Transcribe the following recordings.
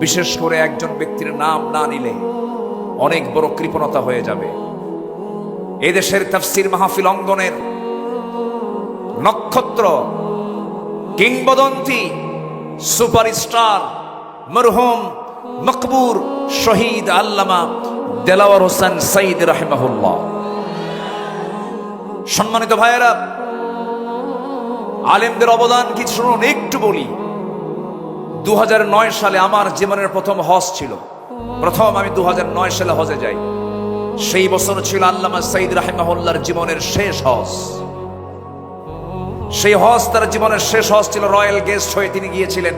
বিশেষ করে একজন ব্যক্তির নাম না নিলে অনেক বড় কৃপণতা হয়ে যাবে। এদেশের তাফসীর মাহফিল অঙ্গনের নক্ষত্র, কিংবদন্তি, সুপারস্টার মরহুম মকবুর শহীদ আল্লামা দেলাওয়ার হোসেন সাইদ রাহিমাহুল্লাহ। সম্মানিত ভাইয়েরা, আলেমদের অবদান কি শুনুন, একটু বলি। 2009 সালে আমার জীবনের প্রথম হজ ছিল। আমি 2009 সালে হজে যাই। সেই বছর ছিল আল্লামা সাইদ রাহিমাহুল্লাহর জীবনের শেষ হজ। সেই হজ তার জীবনের শেষ হজ ছিল। রয়্যাল গেস্ট হয়ে তিনি গিয়েছিলেন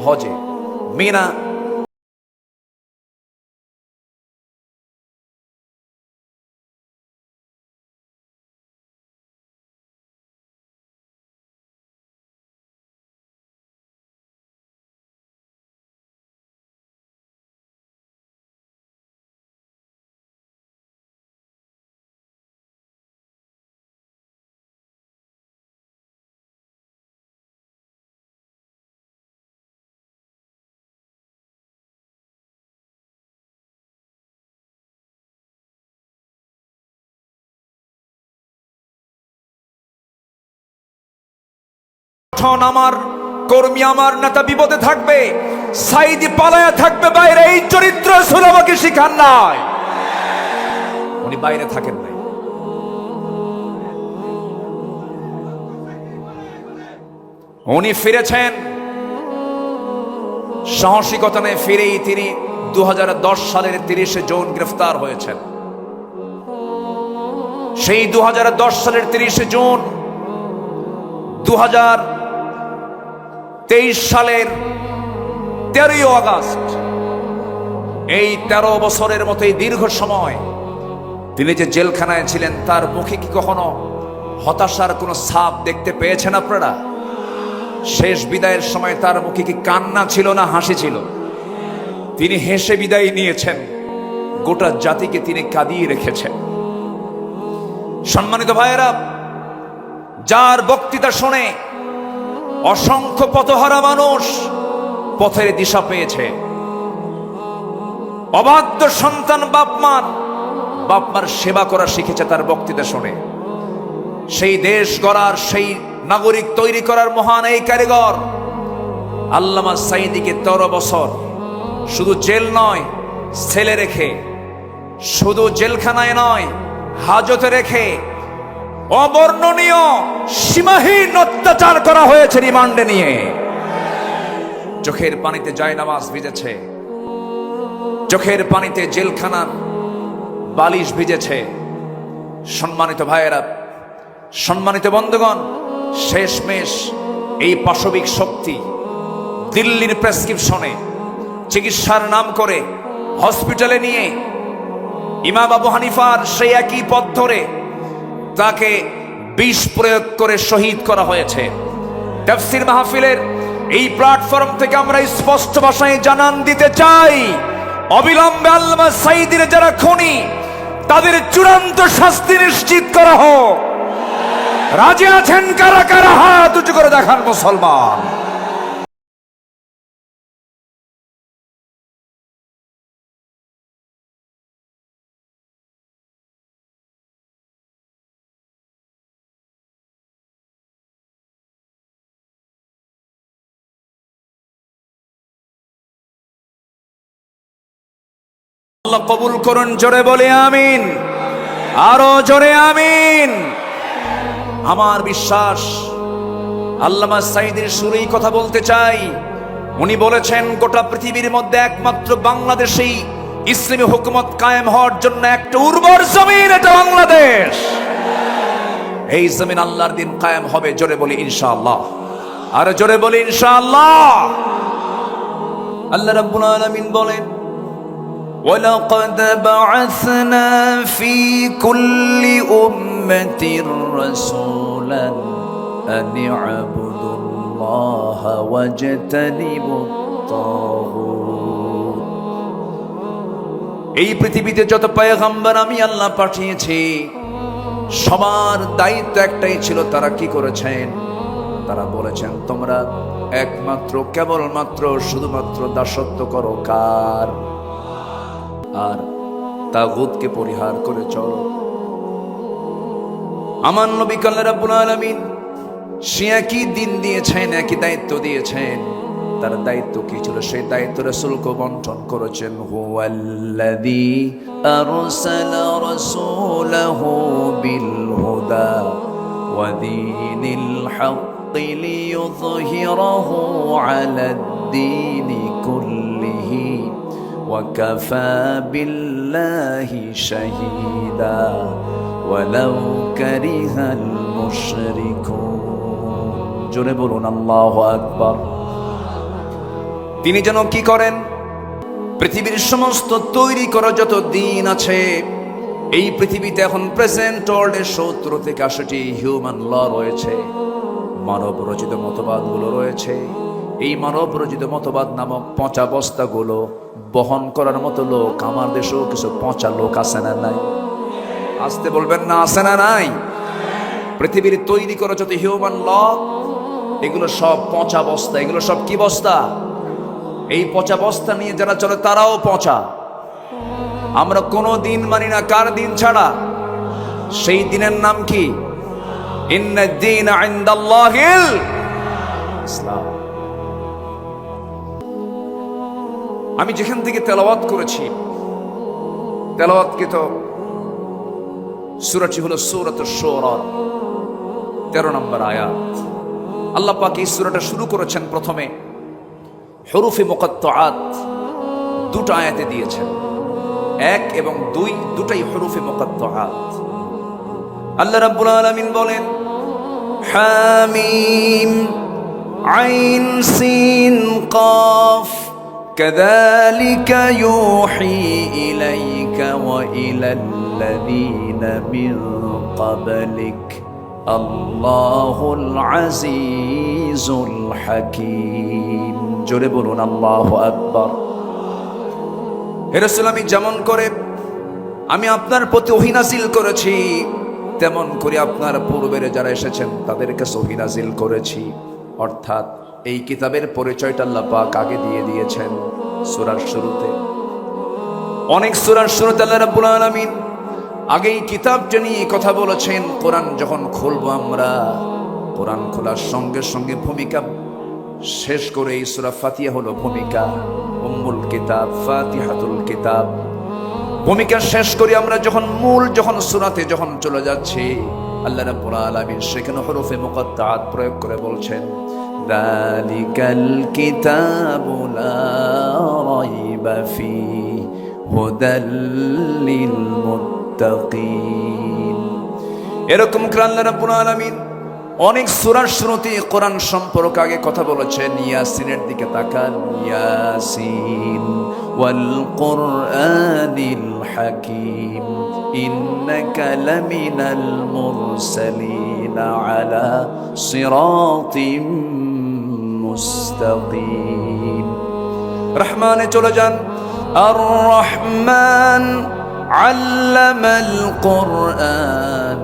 হজে মিনা। আমার কর্মী, আমার নেতা বিপদে থাকবে, সাইদি পালায়া থাকবে বাইরে, এই চরিত্র রাসূল আমাকে শিখান নাই। উনি বাইরে থাকেন নাই, উনি ফিরেছেন সাহসিকতা নিয়ে। ফিরেই তিনি 2010 সালের 30 জুন গ্রেফতার হয়েছেন। সেই 2010 সালের 30 জুন 2023 সালের 13 আগস্ট, এই 13 বছরের মতো এই দীর্ঘ সময় তিনি যে জেলখানায় ছিলেন, তার মুখে কি কখনো হতাশার কোনো ছাপ দেখতে পেয়েছেন আপনারা? শেষ বিদায়ের সময় তার মুখে কি কান্না ছিল না হাসি ছিল? তিনি হেসে বিদায় নিয়েছেন, গোটা জাতিকে তিনি কাঁদিয়ে রেখেছেন। সম্মানিত ভাইয়েরা, যার বক্তৃতা শুনে অসংখ্য পথহারা মানুষ পথের দিশা পেয়েছে, অবাধ্য সন্তান বাপমার সেবা করা শিখেছে তার বক্তৃতা শুনে। সেই দেশ গড়ার, সেই নাগরিক তৈরি করার মহান এই কারিগর আল্লামা সাইদিকে 13 বছর শুধু জেল নয়, ছেলে রেখে, শুধু জেলখানায় নয়, হাজতে রেখে অবর্ণনীয় সীমাহীন অত্যাচার করা হয়েছে রিমান্ডে নিয়ে। চোখের পানিতে জায়নামাজ ভিজেছে, চোখের পানিতে জেলখানার বালিশ ভিজেছে। সম্মানিত ভাইয়েরা, সম্মানিত বন্ধুগণ, শেষমেশ এই পাশবিক শক্তি দিল্লির প্রেসক্রিপশনে চিকিৎসার নাম করে হসপিটালে নিয়ে ইমাম আবু হানিফার সেই একই পথ ধরে তাকে বিষ প্রয়োগ করে শহীদ করা হয়েছে। তাফসীর মাহফিলের এই প্ল্যাটফর্ম থেকে আমরা স্পষ্ট ভাষায় জানান দিতে চাই, অবিলম্বে আল্লামা সাইদির যারা খুনি, তাদের চূড়ান্ত শাস্তি নিশ্চিত করা হোক। রাজি আছেন কারা কারা? হাত উঁচু করে দেখান মুসলমান। আল্লাহ কবুল করুন, জোরে বলে আমিন, আরো জোরে আমিন। আমার বিশ্বাস, আল্লামা সাইদির সুরেই কথা বলতে চাই। উনি বলেছেন, গোটা পৃথিবীর মধ্যে একমাত্র বাংলাদেশেই ইসলামী হুকুমত কায়েম হওয়ার জন্য একটা উর্বর জমিন, এটা বাংলাদেশ। এই জমিন আল্লাহর দিন কায়েম হবে, জোরে বলি ইনশাআল্লাহ, আর জোরে বলি ইনশাআল্লাহ। আল্লাহ রাব্বুল আলামিন বলেন, وَلَقَدْ بَعَثْنَا فِي كُلِّ أُمَّةٍ رَسُولًا أَنِ اعْبُدُوا اللَّهَ وَاجْتَنِبُوا الطَّاغُوتَ। এই পৃথিবীতে যত পয়গম্বর আমি আল্লাহ পাঠিয়েছি, সবার দায়িত্ব একটাই ছিল। তারা কি করেছেন? তারা বলেছেন, তোমরা একমাত্র কেবলমাত্র শুধুমাত্র দাসত্ব করো কার? আর তাগুতকে পরিহার করে চলো। আমার নবী আল্লাহ রাব্বুল আলামিন সে একই দিন দিয়েছেন, একই দায়িত্ব দিয়েছেন। তার দায়িত্ব কি ছিল? সেই দায়িত্ব রাসূলকে বন্টন করেছেন। হুয়াল্লাযী আরসালা রাসূলাহু বিল হুদা ওয়া দীনিল হাক্কি লিইয়ুযহিরাহু আলাদ-দীনি কুল্লিহি ওয়া কাফা বিল্লাহি শাহীদা ওয়ালাউ কারিহাল মুশরিকুন। জোরে বলুন আল্লাহু আকবার। তিনি যেন কি করেন? পৃথিবীর সমস্ত তৈরি করা যত দিন আছে, এই পৃথিবীতে এখন প্রেজেন্ট ওয়ার্ল্ডে 70 থেকে 80টি হিউম্যান ল রয়েছে, মানব রচিত মতবাদগুলো রয়েছে। এই মানব রচিত মতবাদ নামক পচা বস্তাগুলো বহন করার মতো লোক আমার দেশেও কিছু পচা লোক আছে না নাই? আসতে বলবেন না, আছে না নাই? পৃথিবীর তৈরি করা যত হিউম্যান ল, এগুলো সব পচা বস্তা। এগুলো সব কি বস্তা? এই পচা বস্তা নিয়ে যারা চলে তারাও পচা। আমরা কোনো দিন মানি না, কার দিন ছাড়া? সেই দিনের নাম কি? ইন্নাদ দীন ইনদাল্লাহিল ইসলাম। আমি যেখান থেকে তেলাওয়াত করেছি, তেলাওয়াতকৃত সূরাটি হলো সূরাতুশ শুরা, 13 নম্বর আয়াত। আল্লাহ পাক এই সূরাটা শুরু করেছেন প্রথমে হুরুফে মুকাত্তাআত, দুটো আয়াতে দিয়েছেন, 1 এবং 2 দুটাই হুরুফে মুকাত্তাআত। আল্লাহ রাব্বুল আলামিন বলেন হামিম আইন সিন কাফ কাযালিকা ইউহি ইলাইকা ওয়া ইলাল্লাযীনা মিন ক্বাবলিক আল্লাহুল আজিজুল হাকীম। জোরে বলুন আল্লাহু আকবার। হে রাসূল, আমি যেমন করে আমি আপনার প্রতি ওহী নাযিল করেছি, তেমন করে আপনার পূর্বের যারা এসেছেন তাদের কাছে ওহী নাযিল করেছি। অর্থাৎ এই কিতাবের পরিচয়টা আল্লাহ পাক আগে দিয়ে দিয়েছেন সূরার শুরুতে। অনেক সূরার শুরুতে আল্লাহ রাব্বুল আলামিন আগেই কিতাবটা নিয়ে কথা বলেছেন। কোরআন যখন খুলবো আমরা, কোরআন খোলার সঙ্গে সঙ্গে ভূমিকা শেষ করে এই সূরা ফাতিহা হলো ভূমিকা, উম্মুল কিতাব, ফাতিহাতুল কিতাব। ভূমিকা শেষ করি আমরা যখন সূরাতে যখন চলে যাচ্ছি, আল্লাহ রাব্বুল আলামিন সেখানে হুরুফে মুকাত্তাআত প্রয়োগ করে বলছেন যালিকাল কিতাবু লা রাইবা ফীহি হুদাল লিল মুত্তাকিন। এরকম করে আল্লাহ রাব্বুল আলামিন অনেক সূরার শুরুতে কোরআন সম্পর্কে আগে কথা বলেছেন। ইয়াসিনের দিকে তাকান, ইয়াসিন ওয়াল কুরআনিল হাকীম ইন্নাকা লামিনাল মুরসালিন আলা সিরাতিম মুস্তাকিম। রহমানে চলে যান, আর রহমান আল্লামাল কুরআন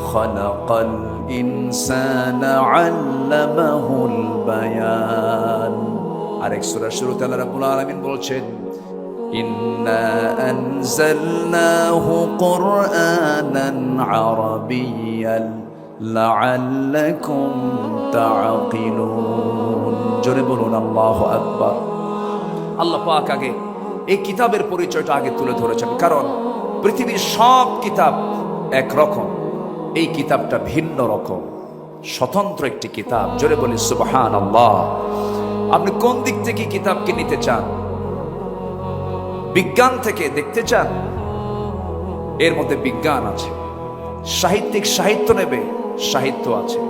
খালাকাল ইনসানা আল্লামাহুল বায়ান। আরেক সূরার শুরুতে আল্লাহ রাব্বুল আলামিন বলছেন ইন্না আনজালনাহু কুরআনান আরাবিয়্যান লাআল্লাকুম তাআকিলুন। জোরে বলুন আল্লাহু আকবার। আল্লাহ পাক আগে এই কিতাবের পরিচয়টা আগে তুলে ধরেছেন, কারণ পৃথিবীর সব কিতাব একরকম, এই কিতাবটা ভিন্ন রকম, স্বতন্ত্র একটি কিতাব। জোরে বলি সুবহানাল্লাহ। আপনি কোন দিক থেকে কিতাবকে নিতে চান? বিজ্ঞান থেকে দেখতে চান? এর মধ্যে বিজ্ঞান আছে। সাহিত্যিক সাহিত্য নেবে, সাহিত্য আছে।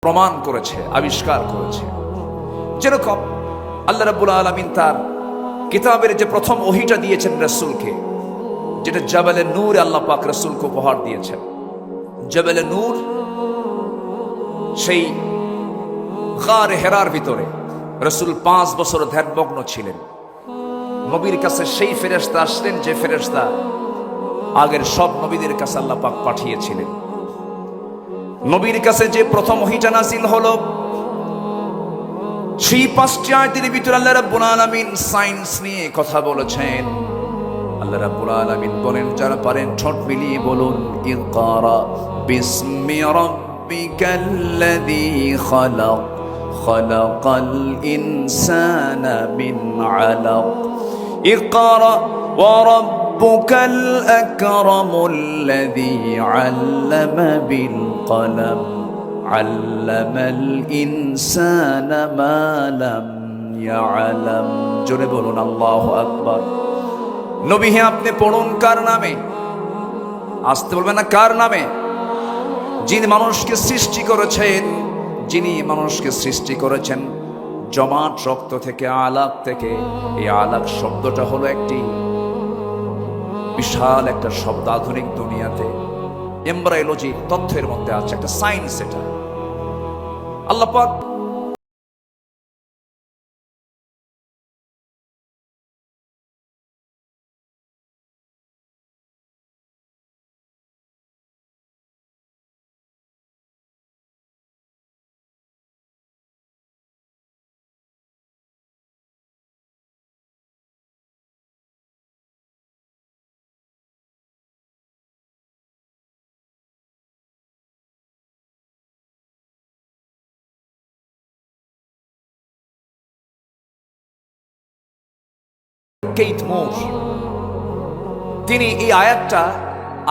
প্রমাণ করেছে, আবিষ্কার করেছে। যেরকম আল্লাহ রাব্বুল আলামিন তার কিতাবের যে প্রথম ওহীটা দিয়েছেন রাসূলকে, যেটা জাবালে নূর আল্লাহ পাক রাসূলকে উপহার দিয়েছেন। জাবালে নূর সেই গারে হেরার ভিতরে রাসূল 5 বছর ধ্যানমগ্ন ছিলেন। নবীর কাছে সেই ফেরেশতা আসলেন যে ফেরেশতা আগের সব নবীদের কাছে আল্লাহ পাক পাঠিয়েছিলেন। নবীর কাছে যে প্রথম ওহীটা নাযিল হলো, সেই 5টি আয়াতের ভিতরে আল্লাহ রাব্বুল আলামিন সায়েন্স নিয়ে কথা বলেছেন। আল্লাহ রাব্বুল আলামিন বলেন, যারা পারেন ঠোঁট মিলিয়ে বলুন, ইকরা বিসমি রাব্বিকাল্লাযী খালাক খালাকাল ইনসানা মিন আলাক ইকরা ওয়া রাব্বুকাল আকরামুল্লাযী আল্লামা বিল কলম আল্লামাল ইনসানা মা লাম ইয়ালাম। জোরে বলুন আল্লাহু আকবার। নবী হে, আপনি পড়ুন কার নামে? আসতে বলবেন না, কার নামে? যিনি মানুষকে সৃষ্টি করেছেন, যিনি মানুষকে সৃষ্টি করেছেন জমাট রক্ত থেকে, আলাক থেকে। এই আলাক শব্দটা হলো একটি বিশাল একটা শব্দ। আধুনিক দুনিয়াতে এমব্রায়োলজি তথ্যের মধ্যে আছে, একটা সায়েন্স। এটা আল্লাহ পাক কেইট মোর, তিনি এই আয়াতটা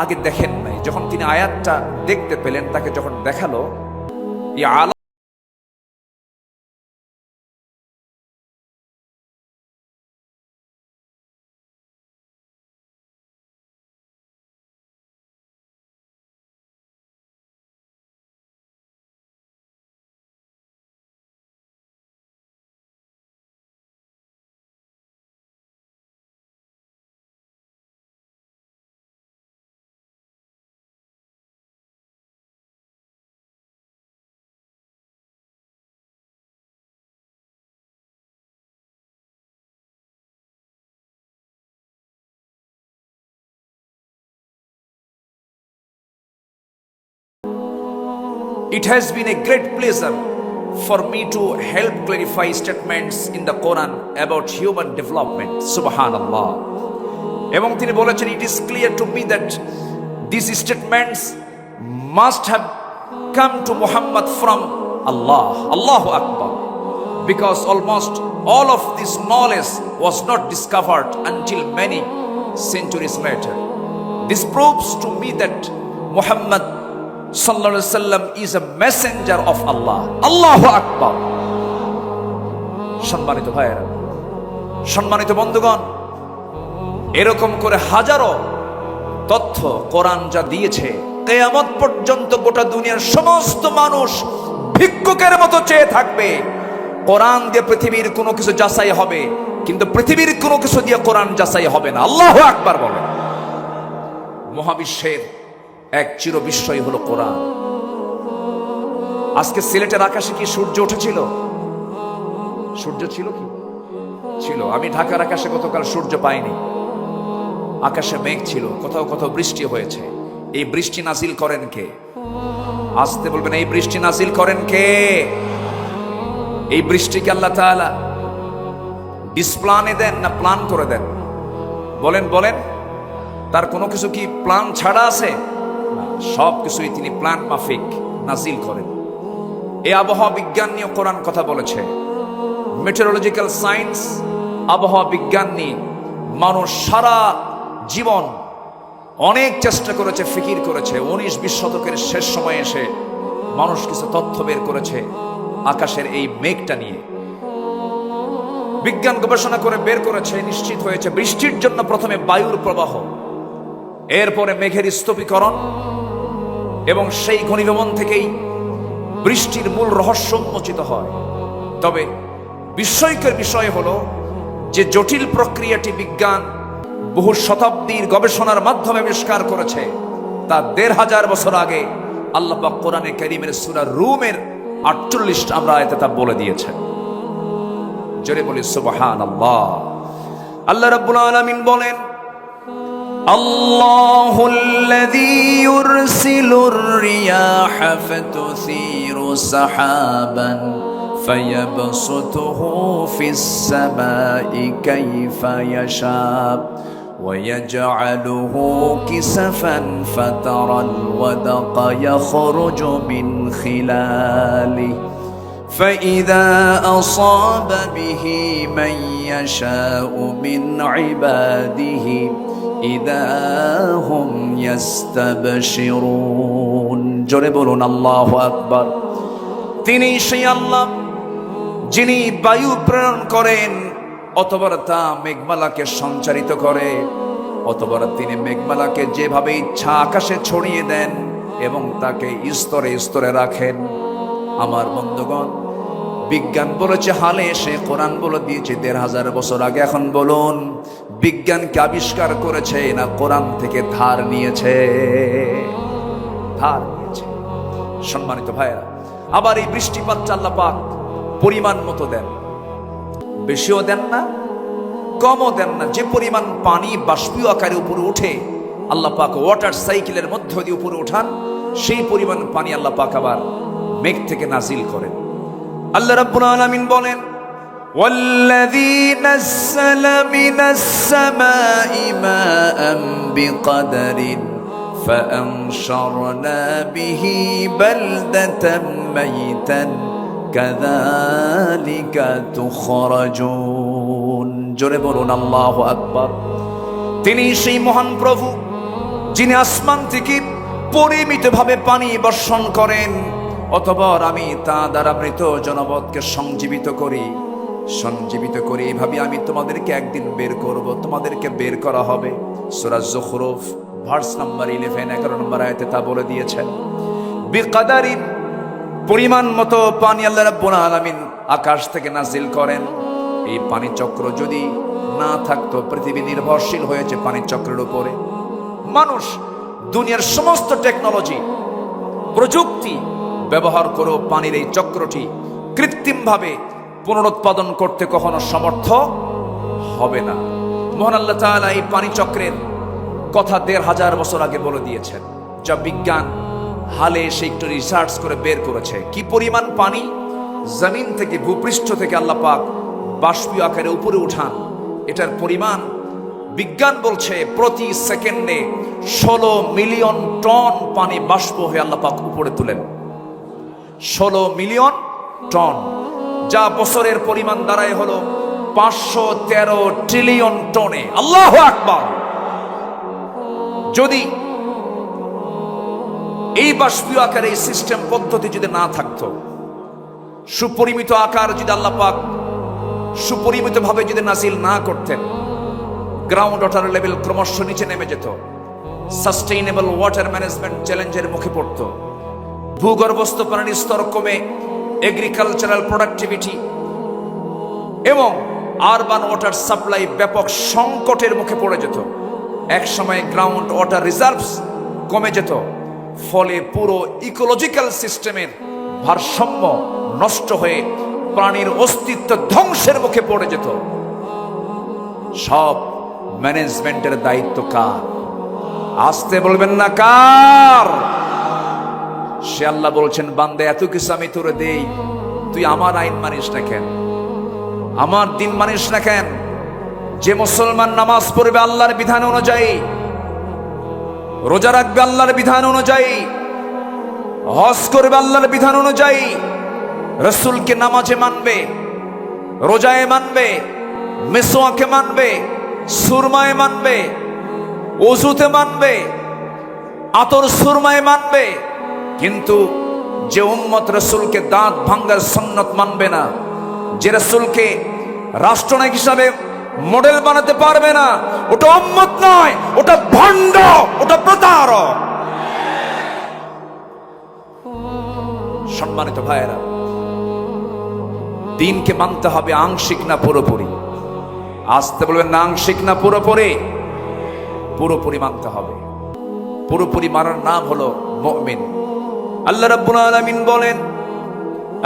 আগে দেখেন নাই। যখন তিনি আয়াতটা দেখতে পেলেন, তাকে যখন দেখালো, এই আলাক It has been a great pleasure for me to help clarify statements in the Quran about human development. Subhanallah. এবং তিনি বলেছেন, it is clear to me that these statements must have come to Muhammad from Allah. Allahu Akbar. Because almost all of this knowledge was not discovered until many centuries later. This proves to me that Muhammad sallallahu alaihi wasallam is a messenger of Allah. Allahu Akbar. সম্মানিত ভাইয়েরা, সম্মানিত বন্ধুগণ, এরকম করে হাজারো তথ্য কোরআন যা দিয়েছে, কিয়ামত পর্যন্ত গোটা দুনিয়ার সমস্ত মানুষ ভিক্ষুকের মতো চেয়ে থাকবে। কোরআন দিয়ে পৃথিবীর কোনো কিছু যাচাই হবে, কিন্তু পৃথিবীর কোনো কিছু দিয়ে কোরআন যাচাই হবে না। আল্লাহু আকবার বলেন। মহাবিশ্বের এক চির বিস্ময় হলো কোরআন। আজকে সিলেটের আকাশে কি সূর্য উঠেছিল? সূর্য ছিল কি? ছিল। আমি ঢাকার আকাশে গতকাল সূর্য পাইনি। আকাশে মেঘ ছিল, কোথাও কোথাও বৃষ্টি হয়েছে। এই বৃষ্টি নাজিল করেন কে? আসতে বলবেন, এই বৃষ্টি নাজিল করেন কে? এই বৃষ্টিকে আল্লাহ তাআলা ডিসপ্লানে দেন না প্ল্যান করে দেন? বলেন বলেন, তার কোনো কিছু কি প্ল্যান ছাড়া আছে? সব কিছুই তিনি প্ল্যান মাফিক নাজিল করেন। এই আবহাওয়া বিজ্ঞান নিয়ে কোরআন কথা বলেছে। মেটেরোলজিক্যাল সায়েন্স, আবহাওয়া বিজ্ঞান নিয়ে মানুষ সারা জীবন অনেক চেষ্টা করেছে, ফিকির করেছে। 19-20 শতকের শেষ সময়ে এসে মানুষ কিছু তথ্য বের করেছে আকাশের এই মেঘটা নিয়ে। বিজ্ঞান গবেষণা করে বের করেছে, নিশ্চিত হয়েছে বৃষ্টির জন্য প্রথমে বায়ুর প্রবাহ, এরপরে মেঘের স্তূপীকরণ, এবং সেই ঘনীভবন থেকেই বৃষ্টির মূল রহস্য উন্মোচিত হয়। তবে বিস্ময়কর বিষয় হলো যে জটিল প্রক্রিয়াটি বিজ্ঞান বহু শতাব্দীর গবেষণার মাধ্যমে আবিষ্কার করেছে, তা ১৫০০ বছর আগে আল্লাহ পাক কোরআনে কারীমের সূরা রুমের ৪৮ নম্বর আয়াতে তা বলে দিয়েছেন। জোরে বলি সুবহানাল্লাহ। আল্লাহ রাব্বুল আলামিন বলেন, আল্লাহুল্লাযী ইউরসিলুর রিয়াহা ফাতুসীরু সাহাবান ফায়াবসুতুহু ফিস সামাই কাইফা ইয়াশা ويجعله كسفا فترى الودق يخرج من خلاله فإذا أصاب به من يشاء من عباده إذا هم يستبشرون জোরে বলুন আল্লাহু আকবার। তিনি সেই আল্লাহ যিনি বায়ু প্রেরণ করেন, অতবার তা মেঘমালাকে সঞ্চারিত করে, অতবার তিনি মেঘমালাকে যেভাবে ইচ্ছা আকাশে ছড়িয়ে দেন এবং তাকে স্তরে স্তরে রাখেন। আমার বন্ধুগণ, বিজ্ঞান বলেছে হালে, সে কোরআন বলে দিয়েছে ১৫০০ বছর আগে। এখন বলুন, বিজ্ঞানকে আবিষ্কার করেছে না কোরআন থেকে ধার নিয়েছে? ধার নিয়েছে। সম্মানিত ভাইরা, আবার এই বৃষ্টিপাতটা আল্লাহ পাক পরিমাণ মতো দেন, বেশিও দেন না, কমও দেন না। যে পরিমাণ পানি বাষ্পীয় আকারে উপরে উঠে আল্লাহ পাক ওয়াটার সাইকেলের মধ্য দিয়ে উপরে উঠান, সেই পরিমাণ পানি আল্লাহ পাক আবার মেঘ থেকে নাজিল করেন। আল্লাহ রাব্বুল আলামিন বলেন, ওয়াল্লাযী নাযালা মিনাস সামাই মাআন বিকদরিন ফাআনশারনা বিহি বালদাতাম মাইতান কাযালিকা তুখরাজুন। জোরে বলুন আল্লাহু আকবার। তিনি সেই মহান প্রভু যিনি আসমান থেকে পরিমিতভাবে পানি বর্ষণ করেন, অতঃপর আমি তা দ্বারা মৃত জনপদকে সঞ্জীবিত করি। এভাবে আমি তোমাদেরকে একদিন বের করব, তোমাদেরকে বের করা হবে। সূরা যুখরুফ ভার্স নাম্বার 11 11 নম্বর আয়াতে তা বলে দিয়েছেন। বিকদারিন, পরিমাণ মতো পানি আল্লাহ রাব্বুল আলামিন আকাশ থেকে নাজিল করেন। এই পানি চক্র যদি না থাকতো, পৃথিবী নির্ভরশীল হয়েছে পানি চক্রের উপরে। মানুষ দুনিয়ার সমস্ত টেকনোলজি, প্রযুক্তি ব্যবহার করেও পানির এই চক্রটি কৃত্রিমভাবে পুনরুৎপাদন করতে কখনো সমর্থ হবে না। মহান আল্লাহ তাআলা এই পানি চক্রের কথা ১৫০০ বছর আগে বলে দিয়েছেন, যা বিজ্ঞান হালে এসে একটু রিসার্চ করে বের করেছে। কি পরিমাণ পানি জমিন থেকে, ভূপৃষ্ঠ থেকে আল্লাহ পাক বাষ্পীয় আকারে উপরে উঠান, এটার পরিমাণ বিজ্ঞান বলছে প্রতি সেকেন্ডে ১৬ মিলিয়ন টন পানি বাষ্প হয়ে আল্লাহ পাক উপরে তুলেন। ১৬ মিলিয়ন টন, যা বছরের পরিমাণ দাঁড়ায় হলো ৫১৩ ট্রিলিয়ন টনে। আল্লাহু আকবার। যদি এই বাষ্পীয় আকারে এই সিস্টেম পদ্ধতি যদি না থাকতো, সুপরিমিত আকার যদি আল্লাহ পাক সুপরিমিত ভাবে যদি নাজিল না করতেন, গ্রাউন্ড ওয়াটার লেভেল ক্রমশ নিচে নেমে যেত, সাস্টেইনেবল ওয়াটার ম্যানেজমেন্ট চ্যালেঞ্জের মুখে পড়ত, ভূগর্ভস্থ পানির স্তর কমে এগ্রিকালচারাল প্রোডাক্টিভিটি এবং আরবান ওয়াটার সাপ্লাই ব্যাপক সংকটের মুখে পড়ে যেত। এক সময় গ্রাউন্ড ওয়াটার রিজার্ভস কমে যেত, ফলে পুরো ইকোলজিক্যাল সিস্টেমের ভারসাম্য নষ্ট হয়ে প্রাণীর অস্তিত্ব ধ্বংসের মুখে পড়ে যেত। সব ম্যানেজমেন্টের দায়িত্ব কার? আসতে বলবেন না কার? সে আল্লাহ বলছেন, বান্দা এত কিছু আমি তোরে দেই, তুই আমার আইন মানিস না কেন? আমার দিন মানিস না কেন? যে মুসলমান নামাজ পড়বে আল্লাহর বিধান অনুযায়ী, রোজা রাখবে আল্লাহর বিধান অনুযায়ী, হজ করবে আল্লাহর বিধান অনুযায়ী, রাসূলকে নামাজে মানবে, রোজায় মানবে, মিসওয়াকে মানবে, সুরমায় মানবে, ওযুতে মানবে, আতর সুরমায় মানবে, কিন্তু যে উম্মত রাসূলকে দাঁত ভাঙ্গার সুন্নাত মানবে না, যে রাসূলকে রাষ্ট্রনায়ক হিসাবে মডেল বানাতে পারবে না, ওটা উম্মত নয়, ওটা ভণ্ড, ওটা প্রতারক। সম্মানিত ভাইয়েরা, দিনকে মানতে হবে আংশিক না পুরোপুরি। আসতে বলবেন না আংশিক না পুরোপুরি? পুরোপুরি মানতে হবে। পুরোপুরি মানার নাম হলো মুমিন। আল্লাহ রাব্বুল আলামিন বলেন,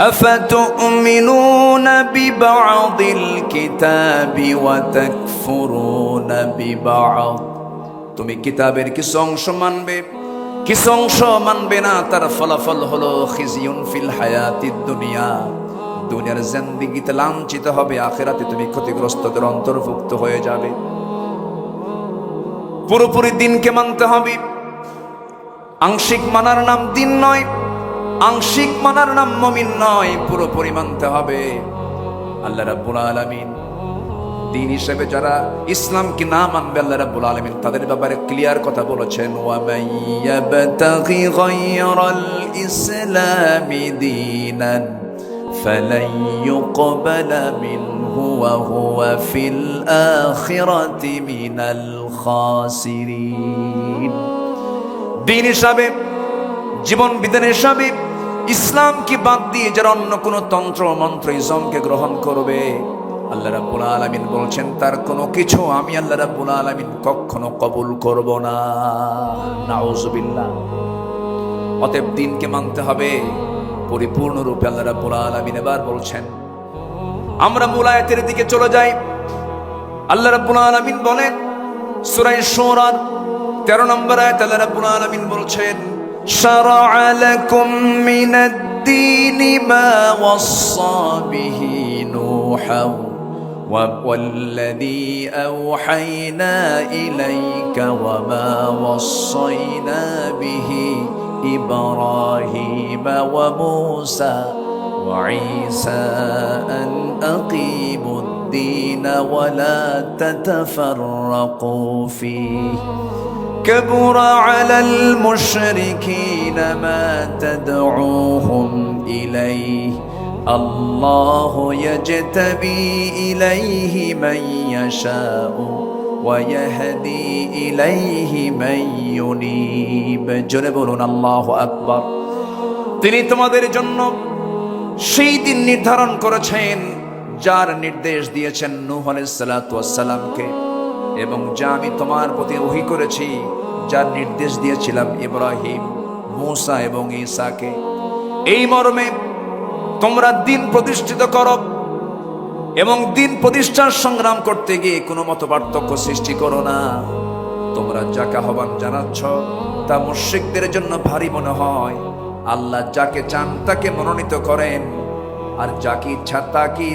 আফাতুমিনুনা বিবা'দিল কিতাবি ওয়া তাকফুরুনা বিবা'দ। তুমি কিতাবের কিছু অংশ মানবে, কিছু অংশ মানবে না। তার ফলাফল হলো খিজিয়ুন ফিল হায়াতিদ দুনিয়া, দুনিয়ার জিন্দেগিতে লাঞ্ছিত হবে, আখিরাতে তুমি ক্ষতিগ্রস্তদের অন্তর্ভুক্ত হয়ে যাবে। পুরোপুরি দিনকে মানতে হবে। আংশিক মানার নাম দিন নয়, আংশিক মানার নাম মুমিন নয়, পুরোপুরি মানতে হবে। আল্লাহ রাব্বুল আলামিন দিন হিসেবে যারা ইসলামকে না মানবে, আল্লাহ রাব্বুল আলামিন তাদের ব্যাপারে ক্লিয়ার কথা বলেছেন, ওয়া মাইয়াবতাগি গায়রাল ইসলামি দীনান ফালান ইউকবালা মিনহু ওয়া হুয়া ফিল আখিরাতি মিনাল খাসিরিন। দিন হিসাবে, জীবন বিধান হিসাবে ইসলামকে বাদ দিয়ে যারা অন্য কোন তন্ত্র মন্ত্র ইসলামকে গ্রহণ করবে, আল্লাহ রাব্বুল আলামিন বলছেন তার কোনো কিছু আমি আল্লাহ রাব্বুল আলামিন কখনো কবুল করব না। নাউজুবিল্লাহ। অতএব দিনকে মানতে হবে পরিপূর্ণ রূপে। আল্লাহ রাব্বুল আলামিন এবার বলছেন, আমরা মূল আয়াতের দিকে চলে যাই। আল্লাহ রাব্বুল আলামিন বলেন সূরা শুরার 13 নম্বর আয়াত, আল্লাহ রাব্বুল আলামিন বলছেন, শারা'a লাকুম মিনাদ-দীনি মা ওয়াসসা বিহি নূহান ওয়াল্লাযী আওহায়না ইলাইকা ওয়া মা ওয়াসাইনা বিহি ইব্রাহিমা ওয়া মূসা ওয়া ঈসা আন আকিমুদ-দীন ওয়া লা তাতাফাররাকু ফীহি كبر على المشركين ما تدعوهم إليه الله يجتبي إليه من يشاء ويهدي إليه من ينيب। জোরে বলুন আল্লাহু আকবার। তিনি তোমাদের জন্য সেই দিন নির্ধারণ করেছেন যার নির্দেশ দিয়েছেন নূহ আলাইহিস সালাতু ওয়াস সালামকে, এবং যা আমি তোমার প্রতি ওহী করেছি, যার নির্দেশ দিয়েছিলাম ইব্রাহিম, মূসা এবং ঈসাকে। এই মর্মে তোমরা দিন প্রতিষ্ঠিত করো এবং দিন প্রতিষ্ঠার সংগ্রাম করতে গিয়ে কোনো মত পার্থক্য সৃষ্টি করো না। তোমরা যাকে আহ্বান জানাচ্ছ তা মুশরিকদের জন্য ভারী মনে হয়। আল্লাহ যাকে চান তাকে মনোনীত করেন, আর যাকে ইচ্ছা তাকে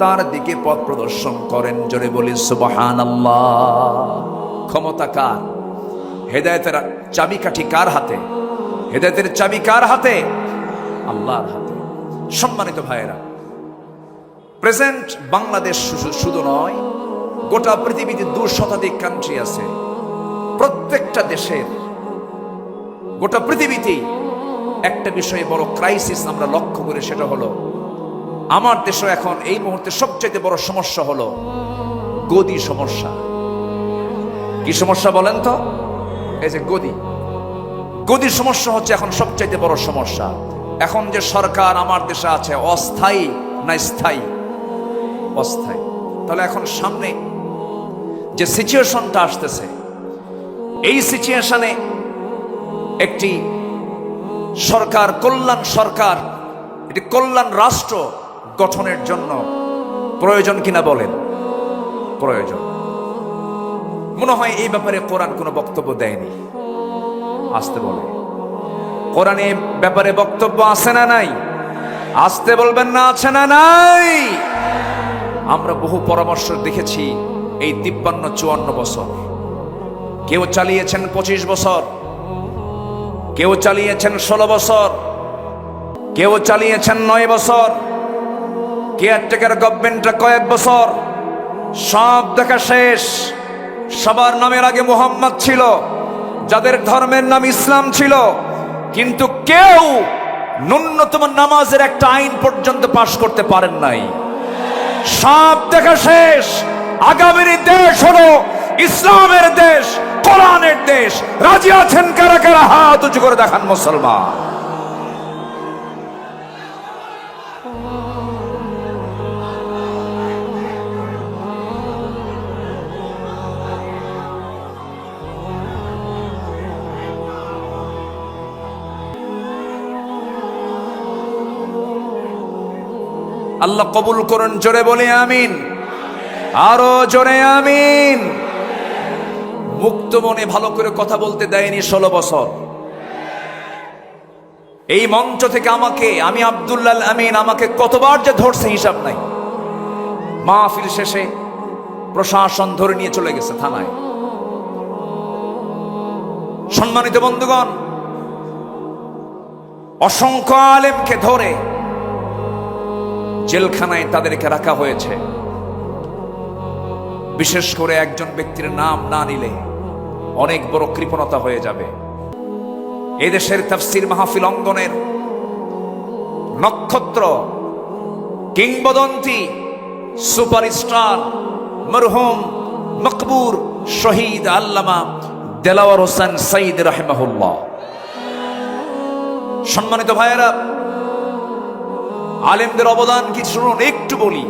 তার দিকে পথ প্রদর্শন করেন। জোরে বলি সুবহানাল্লাহ। ক্ষমতা কার? হেদায়েতের চাবিকাঠি কার হাতে? হেদায়েতের চাবি কার হাতে? আল্লাহর হাতে। সম্মানিত ভাইয়েরা, প্রেজেন্ট বাংলাদেশ শুধু নয়, গোটা পৃথিবীতে 2 শতাধিক কান্ট্রি আছে। প্রত্যেকটা দেশের, গোটা পৃথিবীতেই একটা বিষয়ে বড় ক্রাইসিস আমরা লক্ষ্য করি, সেটা হলো আমার দেশে এখন এই মুহূর্তে সবচেয়ে বড় সমস্যা হলো গদি সমস্যা। কি সমস্যা বলেন তো? এই যে গদি সমস্যা হচ্ছে এখন সবচেয়ে বড় সমস্যা। এখন যে সরকার আমার দেশে আছে, অস্থায়ী না স্থায়ী? অস্থায়ী। তাহলে এখন সামনে যে সিচুয়েশনটা আসতেছে, এই সিচুয়েশনে একটি সরকার, কল্যাণ সরকার, এটি কল্যাণ রাষ্ট্র গঠনের জন্য প্রয়োজন কিনা বলেন? প্রয়োজন। মনে হয় এই ব্যাপারে কোরআন কোনো বক্তব্য দেয়নি। আসতে বলে, কোরআনে ব্যাপারে বক্তব্য আছে না নাই? আসতে বলবেন না, আছে না নাই? আমরা বহু পরামর্শ দেখেছি এই 53-54 বছর। কেউ চালিয়েছেন 25 বছর, কেউ চালিয়েছেন 16 বছর, কেউ চালিয়েছেন 9 বছর, কেয়ারটেকার গভর্নমেন্টটা কয়েক বছর। সব দেখা শেষ। সবার নামের আগে মুহাম্মদ ছিল, যাদের ধর্মের নাম ইসলাম ছিল, কিন্তু কেউ ন্যূনতম নামাজের একটা আইন পর্যন্ত পাশ করতে পারেন নাই। সব দেখা শেষ। আগামীর দেশ হলো ইসলামের দেশ, কোরআনের দেশ। রাজি আছেন কারা কারা? হাত উঁচু করে দেখান মুসলমান। আল্লাহ কবুল করুন, জোরে বলি আমিন, আরো জোরে আমিন। মুক্ত মনে ভালো করে কথা বলতে দেয়নি 16 বছর। এই মঞ্চ থেকে আমি আব্দুল্লাহ আমিন, আমাকে কতবার যে ধরছে হিসাব নাই। মাহফিল শেষে প্রশাসন ধরে নিয়ে চলে গেছে থানায়। সম্মানিত বন্ধুগণ, অসংখ্য আলেমকে ধরে জেলখানায় তাদেরকে রাখা হয়েছে। বিশেষ করে একজন ব্যক্তির নাম না নিলে অনেক বড় কৃপণতা হয়ে যাবে। এদেশের তাফসীর মাহফিল অঙ্গনের নক্ষত্র, কিংবদন্তি, সুপারস্টার, মরহুম মকবুর শহীদ আল্লামা দেলাওয়ার হোসেন সাইদ রাহিমাহুল্লাহ। সম্মানিত ভাইয়েরা, আলেমদের অবদান কি শুনুন, একটু বলি।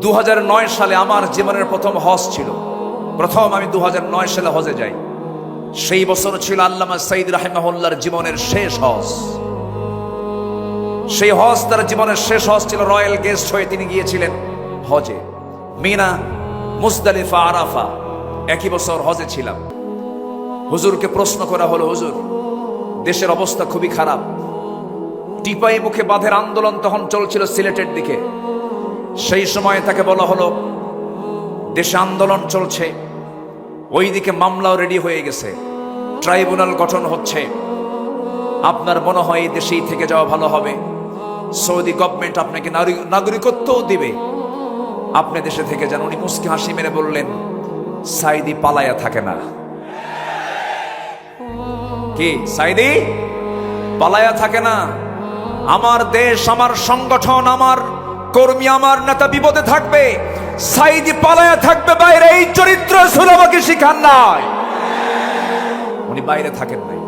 2009 সালে আমার জীবনের প্রথম হজ ছিল। আমি 2009 সালে হজে যাই। সেই বছর ছিল আল্লামা সাইদ রাহিমাহুল্লাহর জীবনের শেষ হজ। সেই হজ তার জীবনের শেষ হজ ছিল। রয়্যাল গেস্ট হয়ে তিনি গিয়েছিলেন হজে। মিনা, মুজদালিফা, আরাফা, একই বছর হজে ছিলাম। হুজুরকে প্রশ্ন করা হলো, হুজুর দেশের অবস্থা খুবই খারাপ। টিপাই মুখে বাঁধের আন্দোলন তখন চলছিল সিলেটের দিকে। সেই সময় তাকে বলা হলো, দেশে আন্দোলন চলছে, ওইদিকে মামলাও রেডি হয়ে গেছে, ট্রাইব্যুনাল গঠন হচ্ছে, আপনার মনে হয় এই দেশেই থেকে যাওয়া ভালো হবে। সৌদি গভর্নমেন্ট আপনাকে নাগরিকত্বও দিবে, আপনি দেশে থেকে যান। উনি মুস্কি হাসি মেরে বললেন, সাইদি পালায়া থাকে না। কি সাইদি পালায়া থাকে না? আমার দেশ, আমার সংগঠন, আমার কর্মী, আমার নেতা বিপদে থাকবে, সাইদি পালায়া থাকবে বাইরে। এই চরিত্র রাসূল আমাকে শিখান নাই। উনি বাইরে থাকেন নাই।